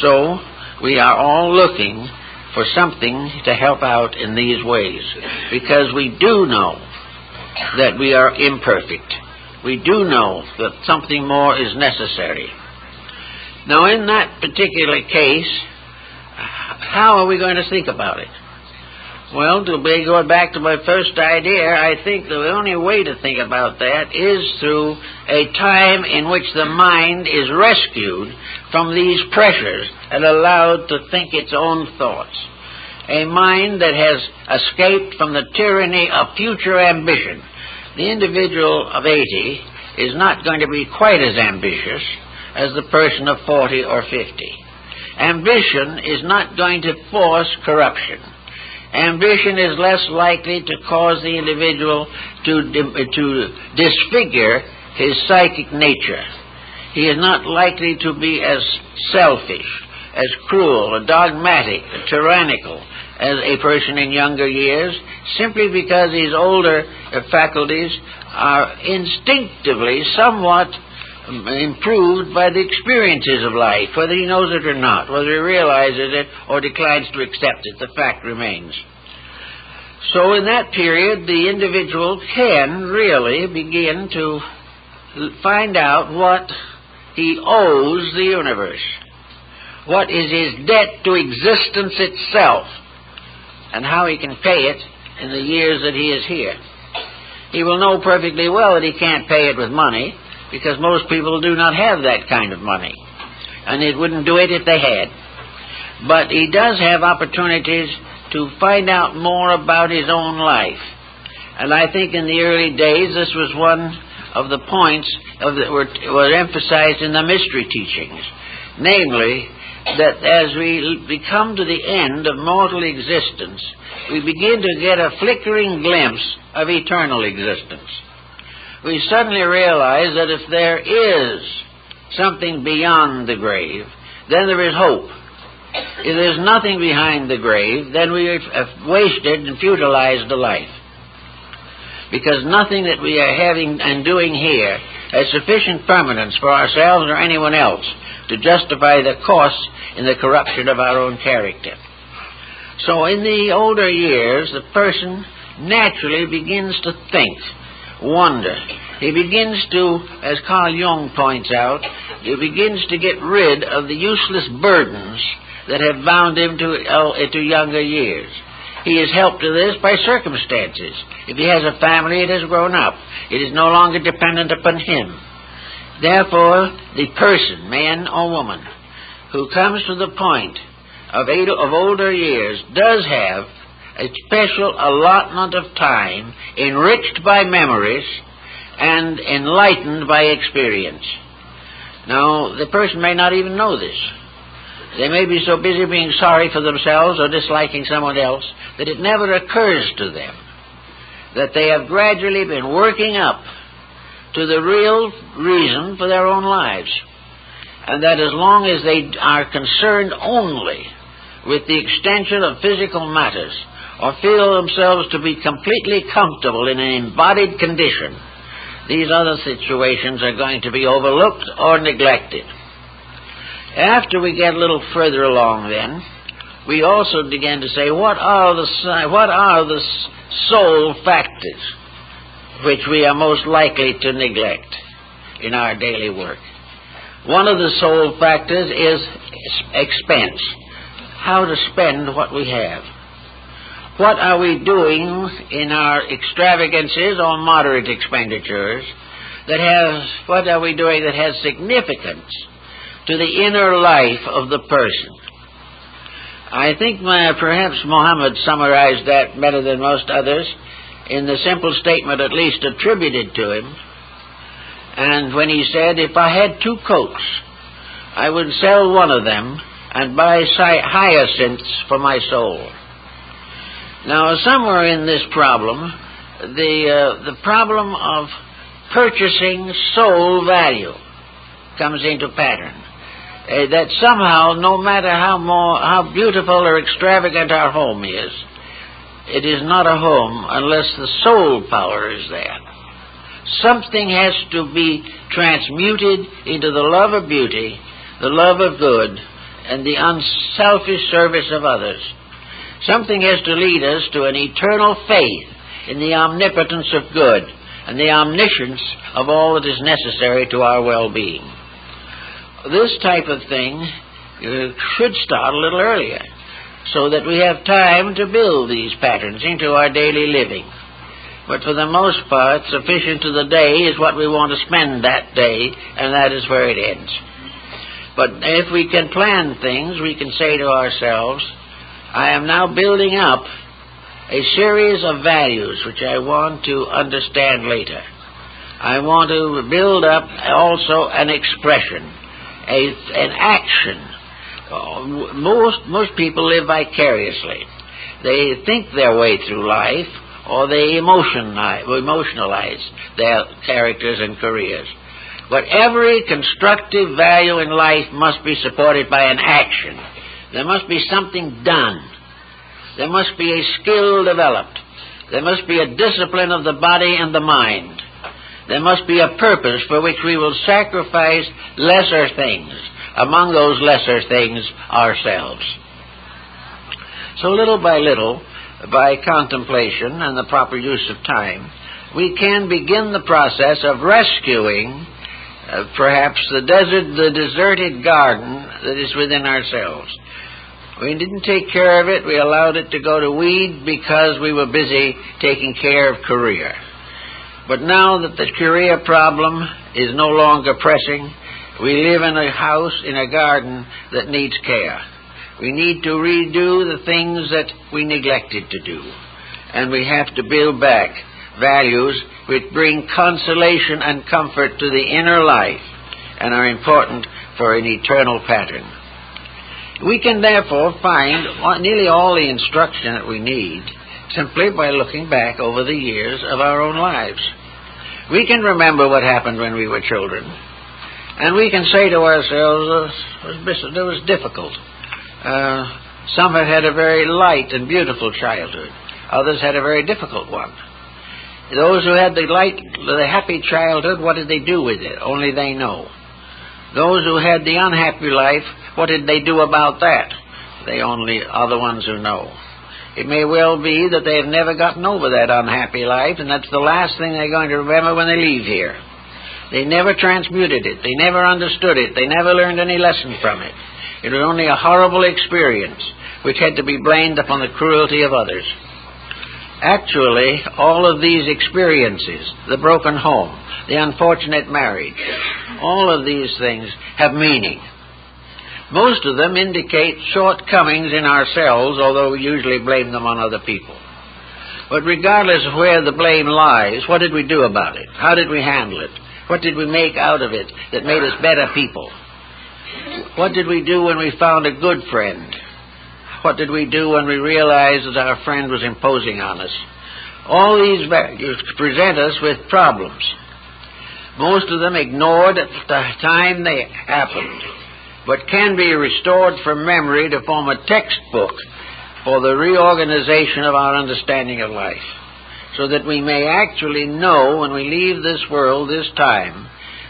So, we are all looking for something to help out in these ways, because we do know that we are imperfect. We do know that something more is necessary. Now, in that particular case, how are we going to think about it? Well, to be going back to my first idea, I think the only way to think about that is through a time in which the mind is rescued from these pressures and allowed to think its own thoughts. A mind that has escaped from the tyranny of future ambition. The individual of 80 is not going to be quite as ambitious as the person of 40 or 50. Ambition is not going to force corruption. Ambition is less likely to cause the individual to disfigure his psychic nature. He is not likely to be as selfish, as cruel, or dogmatic, or tyrannical as a person in younger years, simply because his older faculties are instinctively somewhat improved by the experiences of life, whether he knows it or not, whether he realizes it or declines to accept it. The fact remains. So in that period, the individual can really begin to find out what he owes the universe, what is his debt to existence itself, and how he can pay it in the years that he is here. He will know perfectly well that he can't pay it with money, because most people do not have that kind of money, and it wouldn't do it if they had. But he does have opportunities to find out more about his own life. And I think in the early days this was one of the points that were emphasized in the mystery teachings, namely that as we come to the end of mortal existence, we begin to get a flickering glimpse of eternal existence. We suddenly realize that if there is something beyond the grave, then there is hope. If there's nothing behind the grave, then we have wasted and futilized a life. Because nothing that we are having and doing here has sufficient permanence for ourselves or anyone else to justify the costs in the corruption of our own character. So in the older years, the person naturally begins to think, wonder. He begins to, as Carl Jung points out, he begins to get rid of the useless burdens that have bound him to younger years. He is helped to this by circumstances. If he has a family, it has grown up. It is no longer dependent upon him. Therefore, the person, man or woman, who comes to the point of older years does have a special allotment of time enriched by memories and enlightened by experience. Now, the person may not even know this. They may be so busy being sorry for themselves or disliking someone else that it never occurs to them that they have gradually been working up to the real reason for their own lives. And that as long as they are concerned only with the extension of physical matters, or feel themselves to be completely comfortable in an embodied condition, these other situations are going to be overlooked or neglected. After we get a little further along then, we also begin to say, what are the soul factors which we are most likely to neglect in our daily work? One of the soul factors is expense, how to spend what we have. What are we doing in our extravagances or moderate expenditures what are we doing that has significance to the inner life of the person? I think perhaps Muhammad summarized that better than most others in the simple statement at least attributed to him. And when he said, if I had 2 coats, I would sell one of them and buy hyacinths for my soul. Now, somewhere in this problem, the problem of purchasing soul value comes into pattern. That somehow, no matter how beautiful or extravagant our home is, it is not a home unless the soul power is there. Something has to be transmuted into the love of beauty, the love of good, and the unselfish service of others. Something has to lead us to an eternal faith in the omnipotence of good and the omniscience of all that is necessary to our well-being. This type of thing should start a little earlier, so that we have time to build these patterns into our daily living. But for the most part, sufficient to the day is what we want to spend that day, and that is where it ends. But if we can plan things, we can say to ourselves, I am now building up a series of values which I want to understand later. I want to build up also an expression, an action. Most people live vicariously. They think their way through life, or they emotionalize their characters and careers. But every constructive value in life must be supported by an action. There must be something done. There must be a skill developed. There must be a discipline of the body and the mind. There must be a purpose for which we will sacrifice lesser things. Among those lesser things, ourselves. So little by little, by contemplation and the proper use of time, we can begin the process of rescuing perhaps the deserted garden that is within ourselves. We didn't take care of it. We allowed it to go to weed because we were busy taking care of career. But now that the career problem is no longer pressing, we live in a house, in a garden that needs care. We need to redo the things that we neglected to do. And we have to build back values which bring consolation and comfort to the inner life and are important for an eternal pattern. We can therefore find nearly all the instruction that we need simply by looking back over the years of our own lives. We can remember what happened when we were children, and we can say to ourselves, it was difficult. Some have had a very light and beautiful childhood. Others had a very difficult one. Those who had the happy childhood, what did they do with it? Only they know. Those who had the unhappy life, what did they do about that? They only are the ones who know. It may well be that they have never gotten over that unhappy life, and that's the last thing they're going to remember when they leave here. They never transmuted it. They never understood it. They never learned any lesson from it. It was only a horrible experience which had to be blamed upon the cruelty of others. Actually, all of these experiences, the broken home, the unfortunate marriage, all of these things have meaning. Most of them indicate shortcomings in ourselves, although we usually blame them on other people. But regardless of where the blame lies, what did we do about it? How did we handle it? What did we make out of it that made us better people? What did we do when we found a good friend? What did we do when we realized that our friend was imposing on us? All these values present us with problems. Most of them ignored at the time they happened, but can be restored from memory to form a textbook for the reorganization of our understanding of life, so that we may actually know when we leave this world this time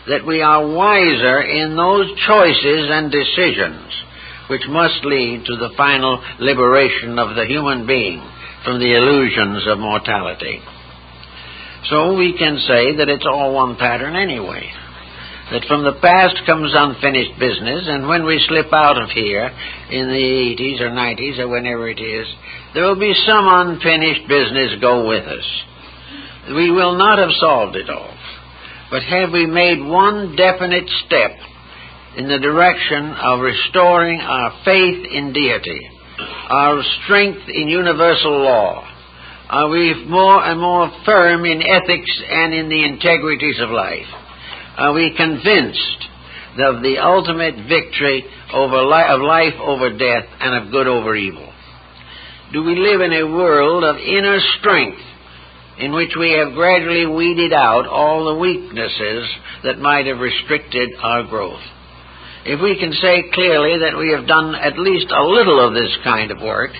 that we are wiser in those choices and decisions which must lead to the final liberation of the human being from the illusions of mortality. So we can say that it's all one pattern anyway, that from the past comes unfinished business, and when we slip out of here in the 80s or 90s or whenever it is, there will be some unfinished business go with us. We will not have solved it all, but have we made one definite step in the direction of restoring our faith in deity, our strength in universal law? Are we more and more firm in ethics and in the integrities of life? Are we convinced of the ultimate victory of life over death and of good over evil? Do we live in a world of inner strength in which we have gradually weeded out all the weaknesses that might have restricted our growth? If we can say clearly that we have done at least a little of this kind of work,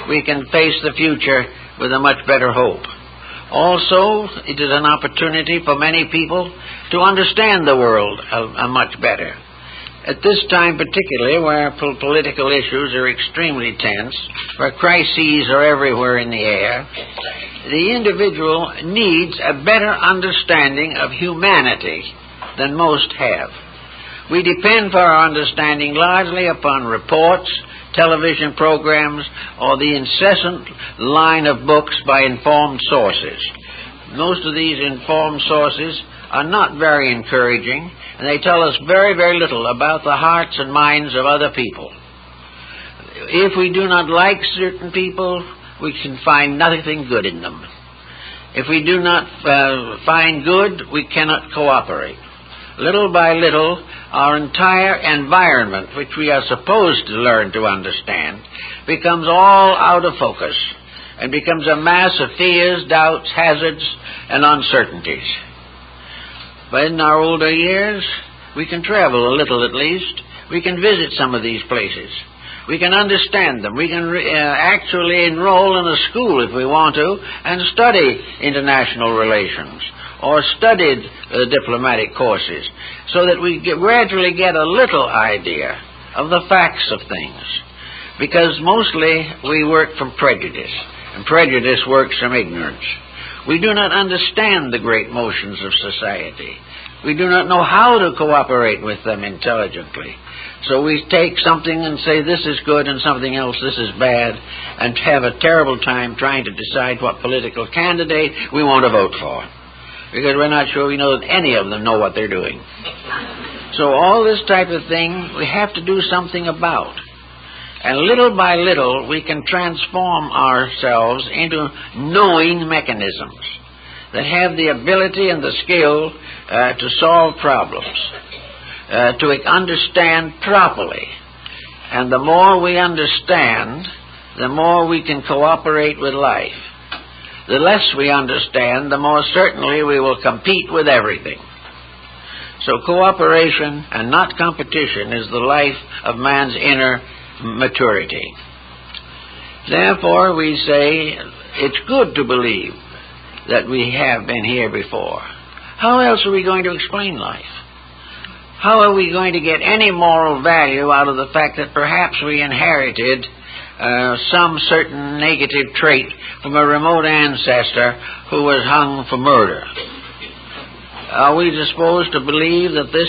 we can face the future with a much better hope. Also, it is an opportunity for many people to understand the world much better. At this time particularly, where political issues are extremely tense, where crises are everywhere in the air, the individual needs a better understanding of humanity than most have. We depend for our understanding largely upon reports, television programs, or the incessant line of books by informed sources. Most of these informed sources are not very encouraging, and they tell us very, very little about the hearts and minds of other people. If we do not like certain people, we can find nothing good in them. If we do not find good, we cannot cooperate. Little by little, our entire environment, which we are supposed to learn to understand, becomes all out of focus and becomes a mass of fears, doubts, hazards, and uncertainties. But in our older years, we can travel a little at least. We can visit some of these places. We can understand them. We can actually enroll in a school if we want to and study international relations or studied diplomatic courses, so that we gradually get a little idea of the facts of things. Because mostly we work from prejudice, and prejudice works from ignorance. We do not understand the great motions of society. We do not know how to cooperate with them intelligently. So we take something and say this is good and something else this is bad, and have a terrible time trying to decide what political candidate we want to vote for, because we're not sure we know that any of them know what they're doing. So all this type of thing we have to do something about. And little by little we can transform ourselves into knowing mechanisms that have the ability and the skill to solve problems, to understand properly. And the more we understand, the more we can cooperate with life. The less we understand, the more certainly we will compete with everything. So cooperation and not competition is the life of man's inner maturity. Therefore, we say it's good to believe that we have been here before. How else are we going to explain life? How are we going to get any moral value out of the fact that perhaps we inherited some certain negative trait from a remote ancestor who was hung for murder? Are we disposed to believe that this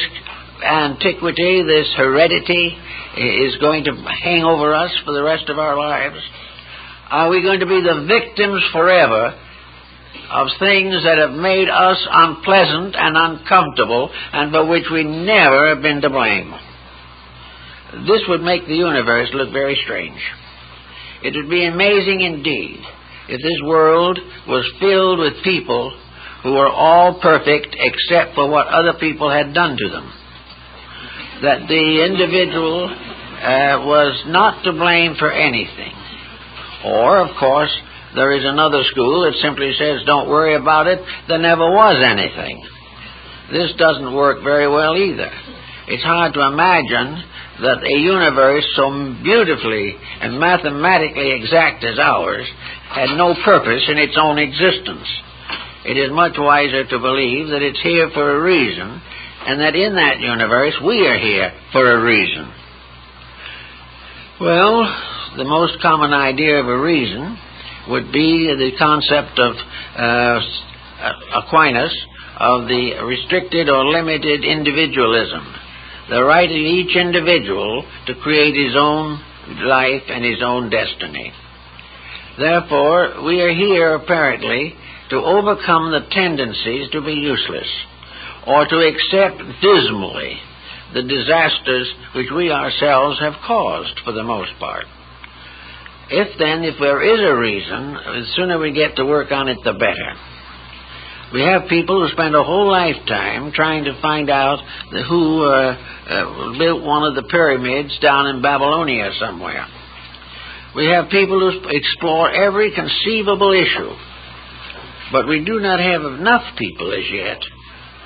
antiquity, this heredity, is going to hang over us for the rest of our lives? Are we going to be the victims forever of things that have made us unpleasant and uncomfortable and for which we never have been to blame? This would make the universe look very strange. It would be amazing indeed if this world was filled with people who were all perfect except for what other people had done to them. That the individual was not to blame for anything. Or, of course, there is another school that simply says, don't worry about it, there never was anything. This doesn't work very well either. It's hard to imagine that a universe so beautifully and mathematically exact as ours had no purpose in its own existence. It is much wiser to believe that it's here for a reason, and that in that universe we are here for a reason. Well, the most common idea of a reason would be the concept of Aquinas of the restricted or limited individualism, the right of each individual to create his own life and his own destiny. Therefore, we are here apparently to overcome the tendencies to be useless, or to accept dismally the disasters which we ourselves have caused for the most part. If there is a reason, the sooner we get to work on it, the better. We have people who spend a whole lifetime trying to find out who built one of the pyramids down in Babylonia somewhere. We have people who explore every conceivable issue, but we do not have enough people as yet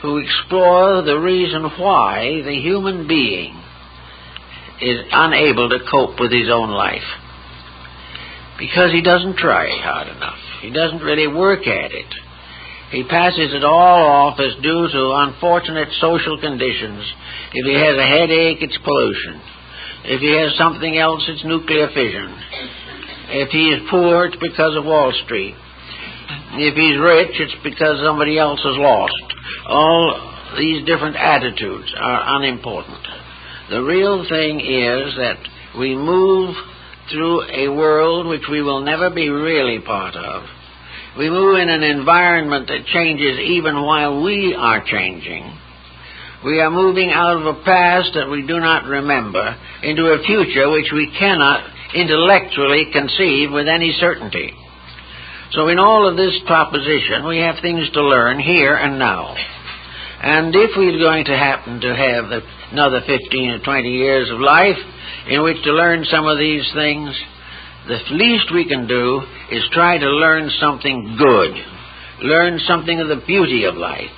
who explore the reason why the human being is unable to cope with his own life. Because he doesn't try hard enough. He doesn't really work at it. He passes it all off as due to unfortunate social conditions. If he has a headache, it's pollution. If he has something else, it's nuclear fission. If he is poor, it's because of Wall Street. If he's rich, it's because somebody else has lost. All these different attitudes are unimportant. The real thing is that we move through a world which we will never be really part of. We move in an environment that changes even while we are changing. We are moving out of a past that we do not remember into a future which we cannot intellectually conceive with any certainty. So in all of this proposition, we have things to learn here and now. And if we're going to happen to have another 15 or 20 years of life in which to learn some of these things, the least we can do is try to learn something good, learn something of the beauty of life,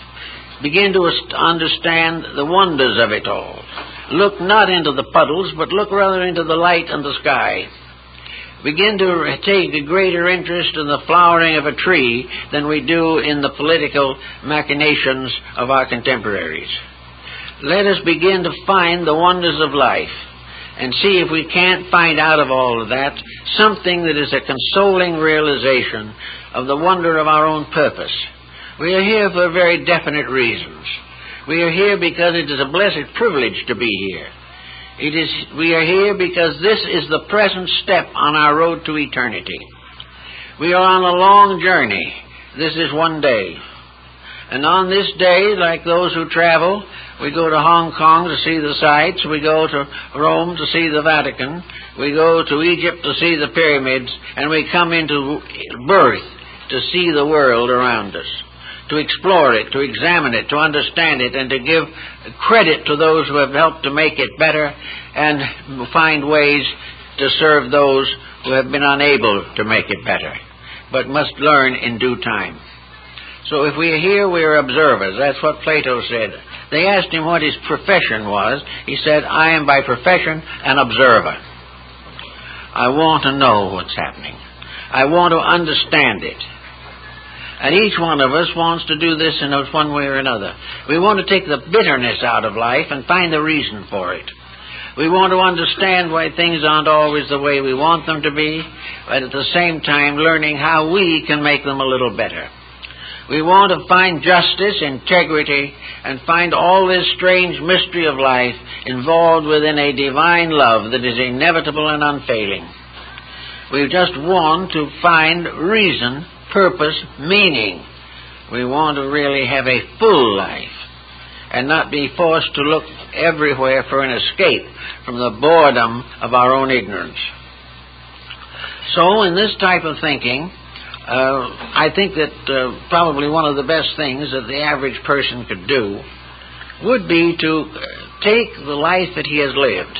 begin to understand the wonders of it all. Look not into the puddles, but look rather into the light and the sky. Begin to take a greater interest in the flowering of a tree than we do in the political machinations of our contemporaries. Let us begin to find the wonders of life and see if we can't find out of all of that something that is a consoling realization of the wonder of our own purpose. We are here for very definite reasons. We are here because it is a blessed privilege to be here. We are here because this is the present step on our road to eternity. We are on a long journey. This is one day. And on this day, like those who travel, we go to Hong Kong to see the sights, we go to Rome to see the Vatican, we go to Egypt to see the pyramids, and we come into birth to see the world around us, to explore it, to examine it, to understand it, and to give credit to those who have helped to make it better and find ways to serve those who have been unable to make it better, but must learn in due time. So if we are here, we are observers. That's what Plato said. They asked him what his profession was. He said, I am by profession an observer. I want to know what's happening. I want to understand it. And each one of us wants to do this in one way or another. We want to take the bitterness out of life and find the reason for it. We want to understand why things aren't always the way we want them to be, but at the same time learning how we can make them a little better. We want to find justice, integrity, and find all this strange mystery of life involved within a divine love that is inevitable and unfailing. We just want to find reason, purpose, meaning. We want to really have a full life and not be forced to look everywhere for an escape from the boredom of our own ignorance. So in this type of thinking, I think that probably one of the best things that the average person could do would be to take the life that he has lived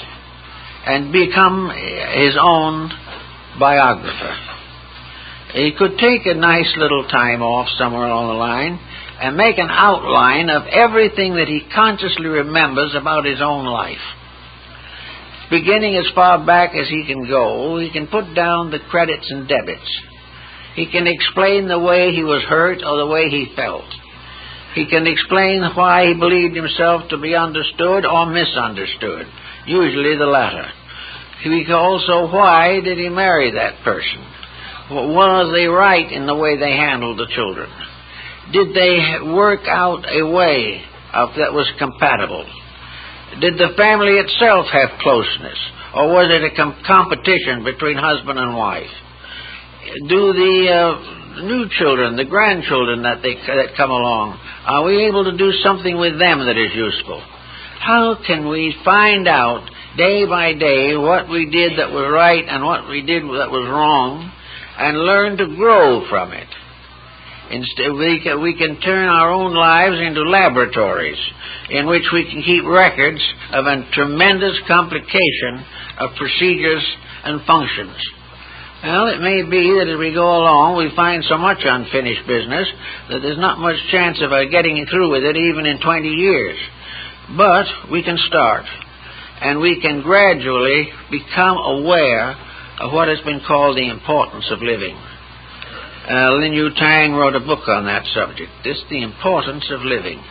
and become his own biographer. He could take a nice little time off somewhere along the line and make an outline of everything that he consciously remembers about his own life. Beginning as far back as he can go, he can put down the credits and debits. He can explain the way he was hurt or the way he felt. He can explain why he believed himself to be understood or misunderstood, usually the latter. He can also, why did he marry that person? Was they right in the way they handled the children? Did they work out a way that was compatible? Did the family itself have closeness, or was it a competition between husband and wife? Do the new children, the grandchildren that come along, are we able to do something with them that is useful? How can we find out day by day what we did that was right and what we did that was wrong, and learn to grow from it? Instead, we can turn our own lives into laboratories in which we can keep records of a tremendous complication of procedures and functions. Well, it may be that as we go along we find so much unfinished business that there's not much chance of getting through with it even in 20 years. But we can start, and we can gradually become aware of what has been called the importance of living. Lin Yu Tang wrote a book on that subject. This is the importance of living.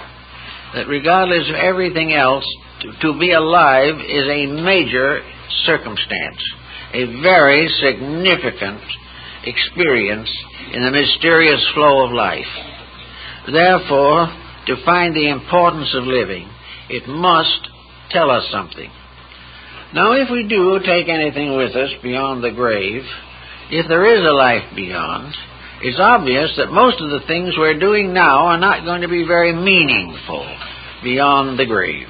That regardless of everything else, to be alive is a major circumstance, a very significant experience in the mysterious flow of life. Therefore, to find the importance of living, it must tell us something. Now, if we do take anything with us beyond the grave, if there is a life beyond, it's obvious that most of the things we're doing now are not going to be very meaningful beyond the grave.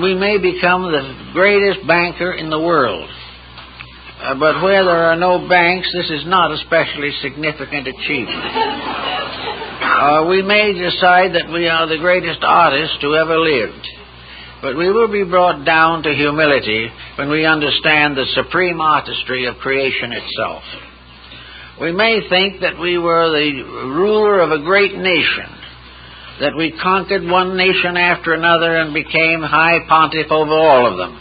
We may become the greatest banker in the world, but where there are no banks, this is not a especially significant achievement. We may decide that we are the greatest artist who ever lived, but we will be brought down to humility when we understand the supreme artistry of creation itself. We may think that we were the ruler of a great nation, that we conquered one nation after another and became high pontiff over all of them.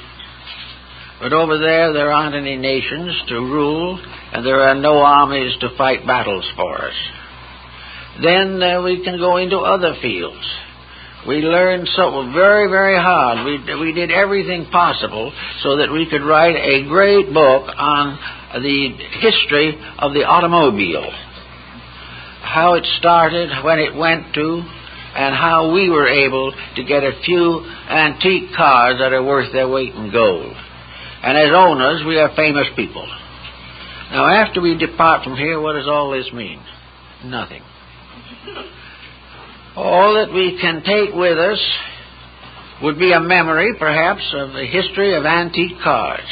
But over there aren't any nations to rule, and there are no armies to fight battles for us. Then we can go into other fields. We learned so very, very hard. We did everything possible so that we could write a great book on the history of the automobile, how it started, when it went to, and how we were able to get a few antique cars that are worth their weight in gold. And as owners, we are famous people. Now, after we depart from here, what does all this mean? Nothing. All that we can take with us would be a memory, perhaps, of the history of antique cars.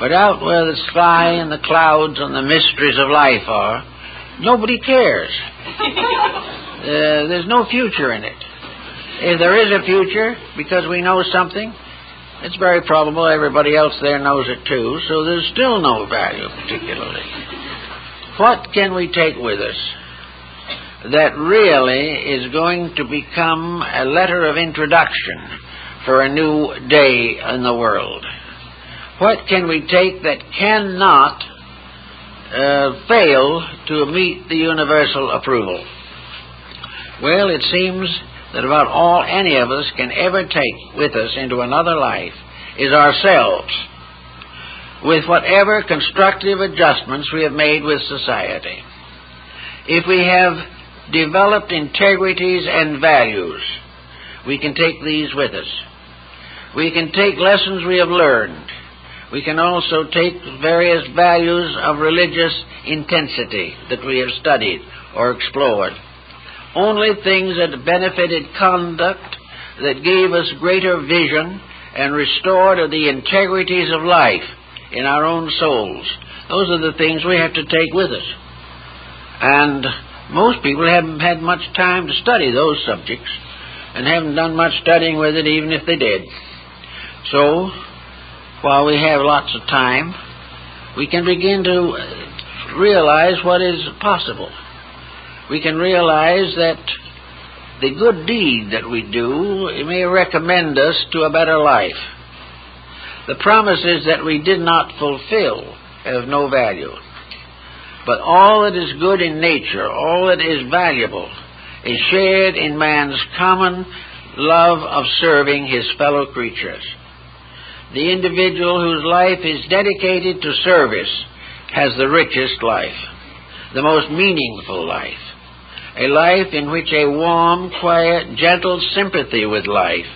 But out where the sky and the clouds and the mysteries of life are, nobody cares. There's no future in it. If there is a future, because we know something, it's very probable everybody else there knows it too, so there's still no value particularly. What can we take with us that really is going to become a letter of introduction for a new day in the world? What can we take that cannot fail to meet the universal approval? Well, it seems that about all any of us can ever take with us into another life is ourselves, with whatever constructive adjustments we have made with society. If we have developed integrities and values, we can take these with us. We can take lessons we have learned. We can also take various values of religious intensity that we have studied or explored. Only things that benefited conduct, that gave us greater vision and restored the integrities of life in our own souls. Those are the things we have to take with us. And most people haven't had much time to study those subjects and haven't done much studying with it even if they did. So, while we have lots of time, we can begin to realize what is possible. we can realize that the good deed that we do may recommend us to a better life. The promises that we did not fulfill have no value. But all that is good in nature, all that is valuable, is shared in man's common love of serving his fellow creatures. The individual whose life is dedicated to service has the richest life, the most meaningful life, a life in which a warm, quiet, gentle sympathy with life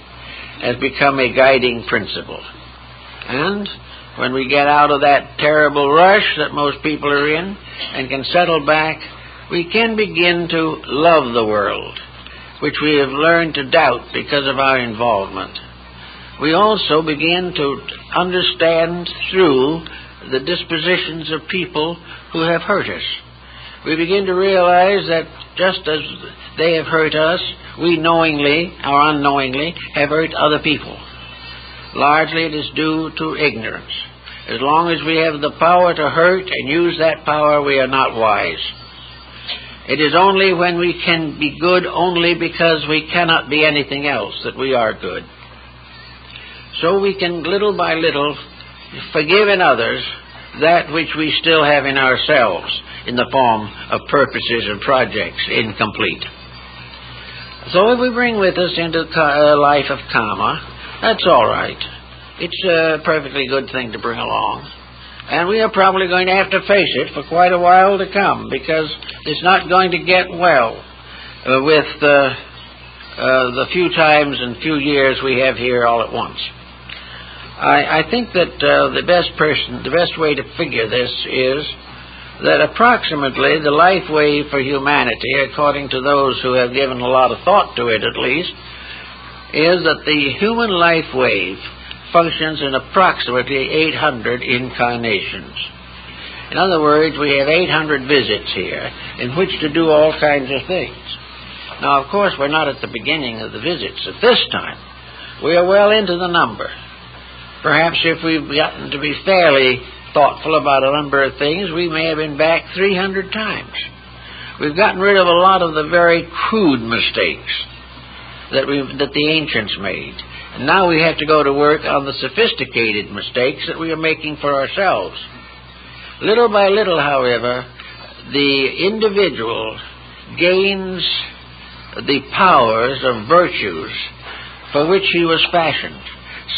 has become a guiding principle. And when we get out of that terrible rush that most people are in and can settle back, we can begin to love the world, which we have learned to doubt because of our involvement. We also begin to understand through the dispositions of people who have hurt us. We begin to realize that just as they have hurt us, we knowingly or unknowingly have hurt other people. Largely it is due to ignorance. As long as we have the power to hurt and use that power, we are not wise. It is only when we can be good only because we cannot be anything else that we are good. So we can little by little forgive in others that which we still have in ourselves in the form of purposes and projects incomplete. So if we bring with us into the life of karma, that's all right. It's a perfectly good thing to bring along. And we are probably going to have to face it for quite a while to come, because it's not going to get well with the few times and few years we have here all at once. I think that the best way to figure this is that approximately the life wave for humanity, according to those who have given a lot of thought to it at least, is that the human life wave functions in approximately 800 incarnations. In other words, we have 800 visits here in which to do all kinds of things. Now, of course, we're not at the beginning of the visits at this time. We are well into the number. Perhaps if we've gotten to be fairly thoughtful about a number of things, we may have been back 300 times. We've gotten rid of a lot of the very crude mistakes that the ancients made. And now we have to go to work on the sophisticated mistakes that we are making for ourselves. Little by little, however, the individual gains the powers of virtues for which he was fashioned.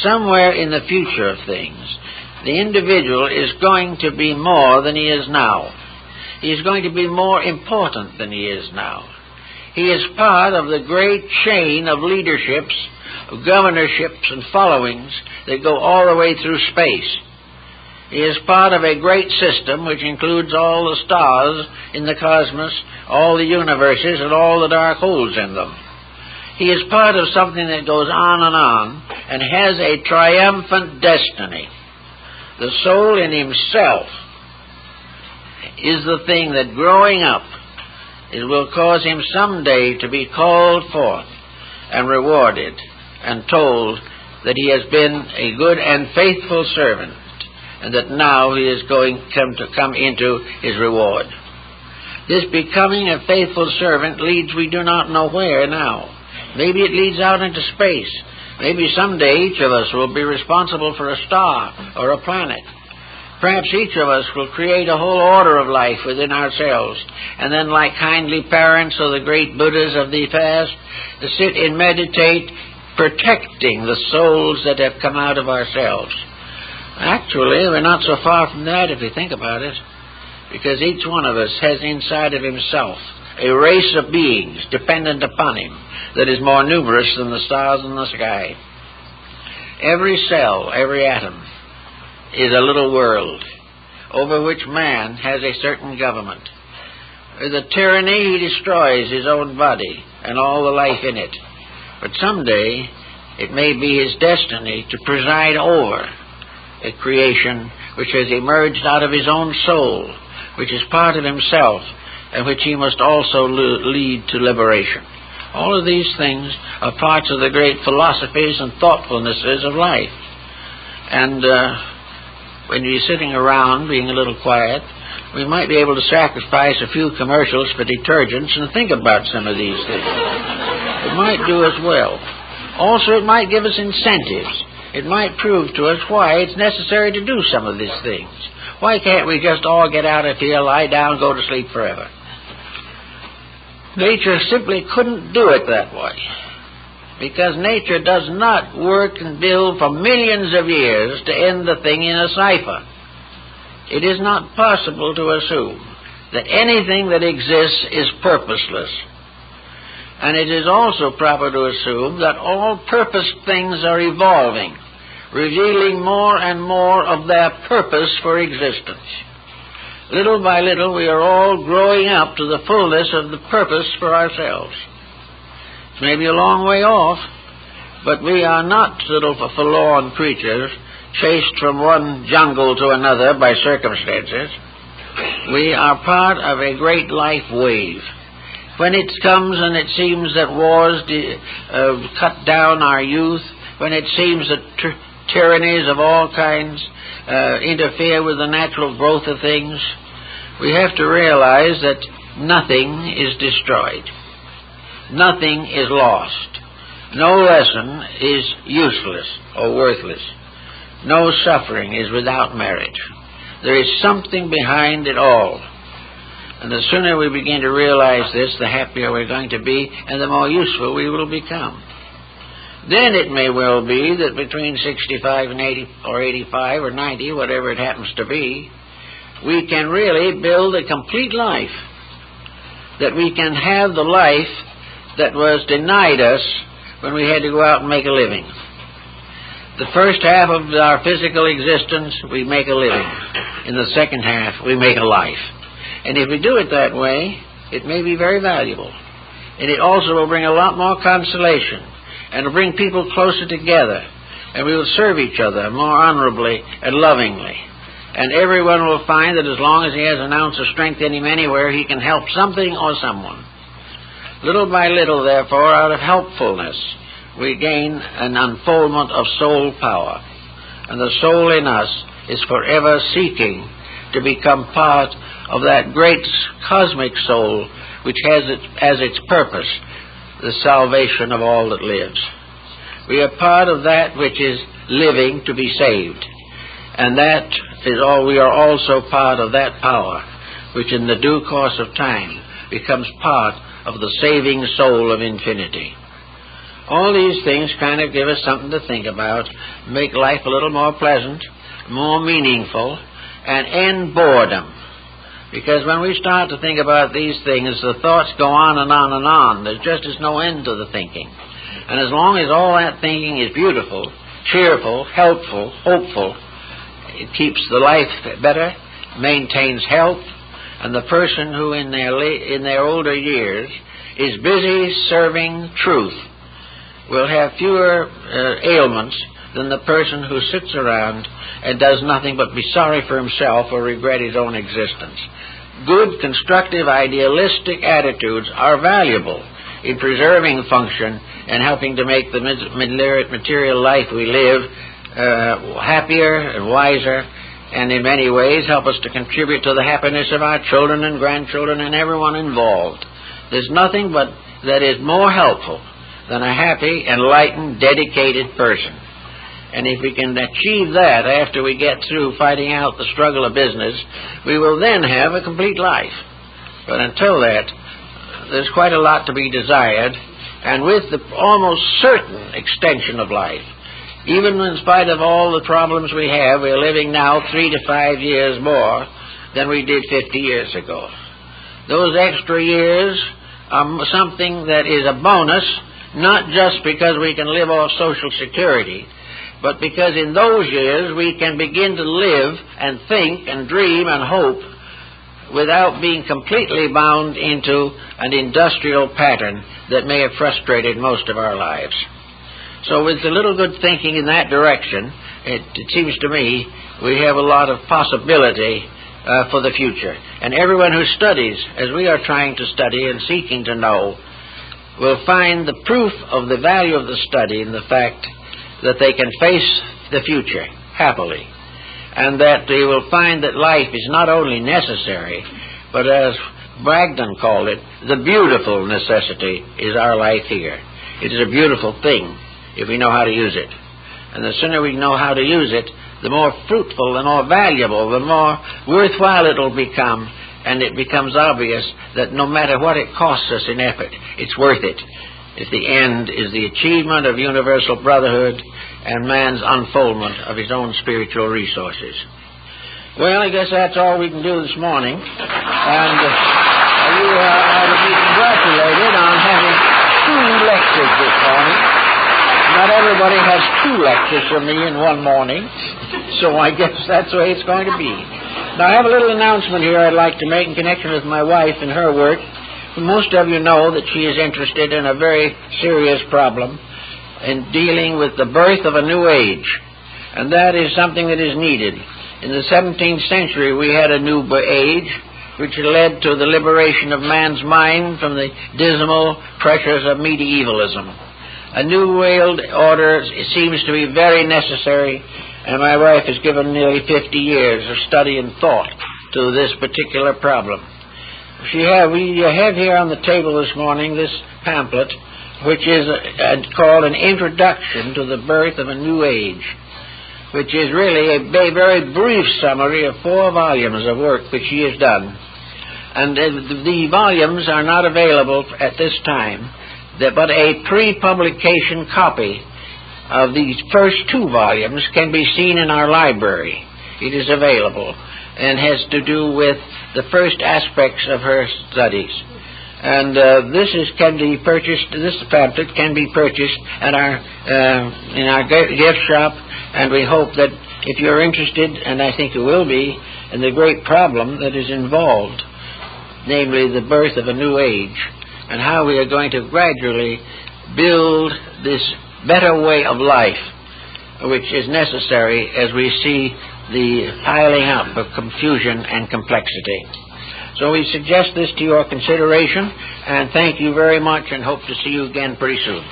Somewhere in the future of things, the individual is going to be more than he is now. He is going to be more important than he is now. He is part of the great chain of leaderships, of governorships and followings that go all the way through space. He is part of a great system which includes all the stars in the cosmos, all the universes, and all the dark holes in them. He is part of something that goes on and has a triumphant destiny. The soul in himself is the thing that growing up, it will cause him someday to be called forth and rewarded and told that he has been a good and faithful servant, and that now he is going to come into his reward. This becoming a faithful servant leads we do not know where now. Maybe it leads out into space. Maybe someday each of us will be responsible for a star or a planet. Perhaps each of us will create a whole order of life within ourselves, and then, like kindly parents or the great Buddhas of the past, to sit and meditate, protecting the souls that have come out of ourselves. Actually, we're not so far from that if you think about it, because each one of us has inside of himself a race of beings dependent upon him that is more numerous than the stars in the sky. Every cell, every atom, is a little world over which man has a certain government. With a tyranny, he destroys his own body and all the life in it. But someday, it may be his destiny to preside over a creation which has emerged out of his own soul, which is part of himself, and which he must also lead to liberation. All of these things are parts of the great philosophies and thoughtfulnesses of life. And when you're sitting around being a little quiet, we might be able to sacrifice a few commercials for detergents and think about some of these things. It might do us well. Also, it might give us incentives. It might prove to us why it's necessary to do some of these things. Why can't we just all get out of here, lie down, go to sleep forever? Nature simply couldn't do it that way, because nature does not work and build for millions of years to end the thing in a cipher. It is not possible to assume that anything that exists is purposeless. And it is also proper to assume that all purposed things are evolving, revealing more and more of their purpose for existence. Little by little, we are all growing up to the fullness of the purpose for ourselves. It may be a long way off, but we are not little forlorn creatures chased from one jungle to another by circumstances. We are part of a great life wave. When it comes and it seems that wars cut down our youth, when it seems that tyrannies of all kinds interfere with the natural growth of things, we have to realize that nothing is destroyed. Nothing is lost. No lesson is useless or worthless. No suffering is without merit. There is something behind it all. And the sooner we begin to realize this, the happier we're going to be and the more useful we will become. Then it may well be that between 65 and 80 or 85 or 90, whatever it happens to be, we can really build a complete life. That we can have the life that was denied us when we had to go out and make a living. The first half of our physical existence, we make a living. In the second half, we make a life. And if we do it that way, it may be very valuable. And it also will bring a lot more consolation, and will bring people closer together, and we will serve each other more honorably and lovingly. And everyone will find that as long as he has an ounce of strength in him anywhere, he can help something or someone. Little by little, therefore, out of helpfulness, we gain an unfoldment of soul power. And the soul in us is forever seeking to become part of that great cosmic soul which has as its purpose the salvation of all that lives. We are part of that which is living to be saved. And that is all. We are also part of that power which in the due course of time becomes part of the saving soul of infinity. All these things kind of give us something to think about, make life a little more pleasant, more meaningful, and end boredom. Because when we start to think about these things, the thoughts go on and on and on. There just is no end to the thinking. And as long as all that thinking is beautiful, cheerful, helpful, hopeful, it keeps the life better, maintains health, and the person who in their older years is busy serving truth will have fewer ailments than the person who sits around and does nothing but be sorry for himself or regret his own existence. Good, constructive, idealistic attitudes are valuable in preserving function and helping to make the material life we live happier and wiser, and in many ways help us to contribute to the happiness of our children and grandchildren and everyone involved. There's nothing but that is more helpful than a happy, enlightened, dedicated person. And if we can achieve that after we get through fighting out the struggle of business, we will then have a complete life. But until that, there's quite a lot to be desired, and with the almost certain extension of life, even in spite of all the problems we have, we're living now 3 to 5 years more than we did 50 years ago. Those extra years are something that is a bonus, not just because we can live off Social Security, but because in those years we can begin to live and think and dream and hope without being completely bound into an industrial pattern that may have frustrated most of our lives. So with a little good thinking in that direction, it seems to me we have a lot of possibility for the future. And everyone who studies, as we are trying to study and seeking to know, will find the proof of the value of the study in the fact that they can face the future happily. and that they will find that life is not only necessary, but as Bragdon called it, the beautiful necessity is our life here. It is a beautiful thing if we know how to use it. And the sooner we know how to use it, the more fruitful, the more valuable, the more worthwhile it will become, and it becomes obvious that no matter what it costs us in effort, it's worth it if the end is the achievement of universal brotherhood and man's unfoldment of his own spiritual resources. Well, I guess that's all we can do this morning. And you are to be congratulated on having 2 lectures this morning. Not everybody has 2 lectures from me in one morning, so I guess that's the way it's going to be. Now, I have a little announcement here I'd like to make in connection with my wife and her work. Most of you know that she is interested in a very serious problem in dealing with the birth of a new age, and that is something that is needed. In the 17th century, we had a new age which led to the liberation of man's mind from the dismal pressures of medievalism. A new world order seems to be very necessary, and my wife has given nearly 50 years of study and thought to this particular problem. We have here on the table this morning this pamphlet, which is called An Introduction to the Birth of a New Age, which is really a very brief summary of 4 volumes of work which she has done. And the volumes are not available at this time, but a pre-publication copy of these first 2 volumes can be seen in our library. It is available and has to do with the first aspects of her studies. And this can be purchased. This pamphlet can be purchased at in our gift shop. And we hope that if you're interested, and I think you will be, in the great problem that is involved, namely the birth of a new age, and how we are going to gradually build this better way of life, which is necessary as we see the piling up of confusion and complexity. So we suggest this to your consideration, and thank you very much, and hope to see you again pretty soon.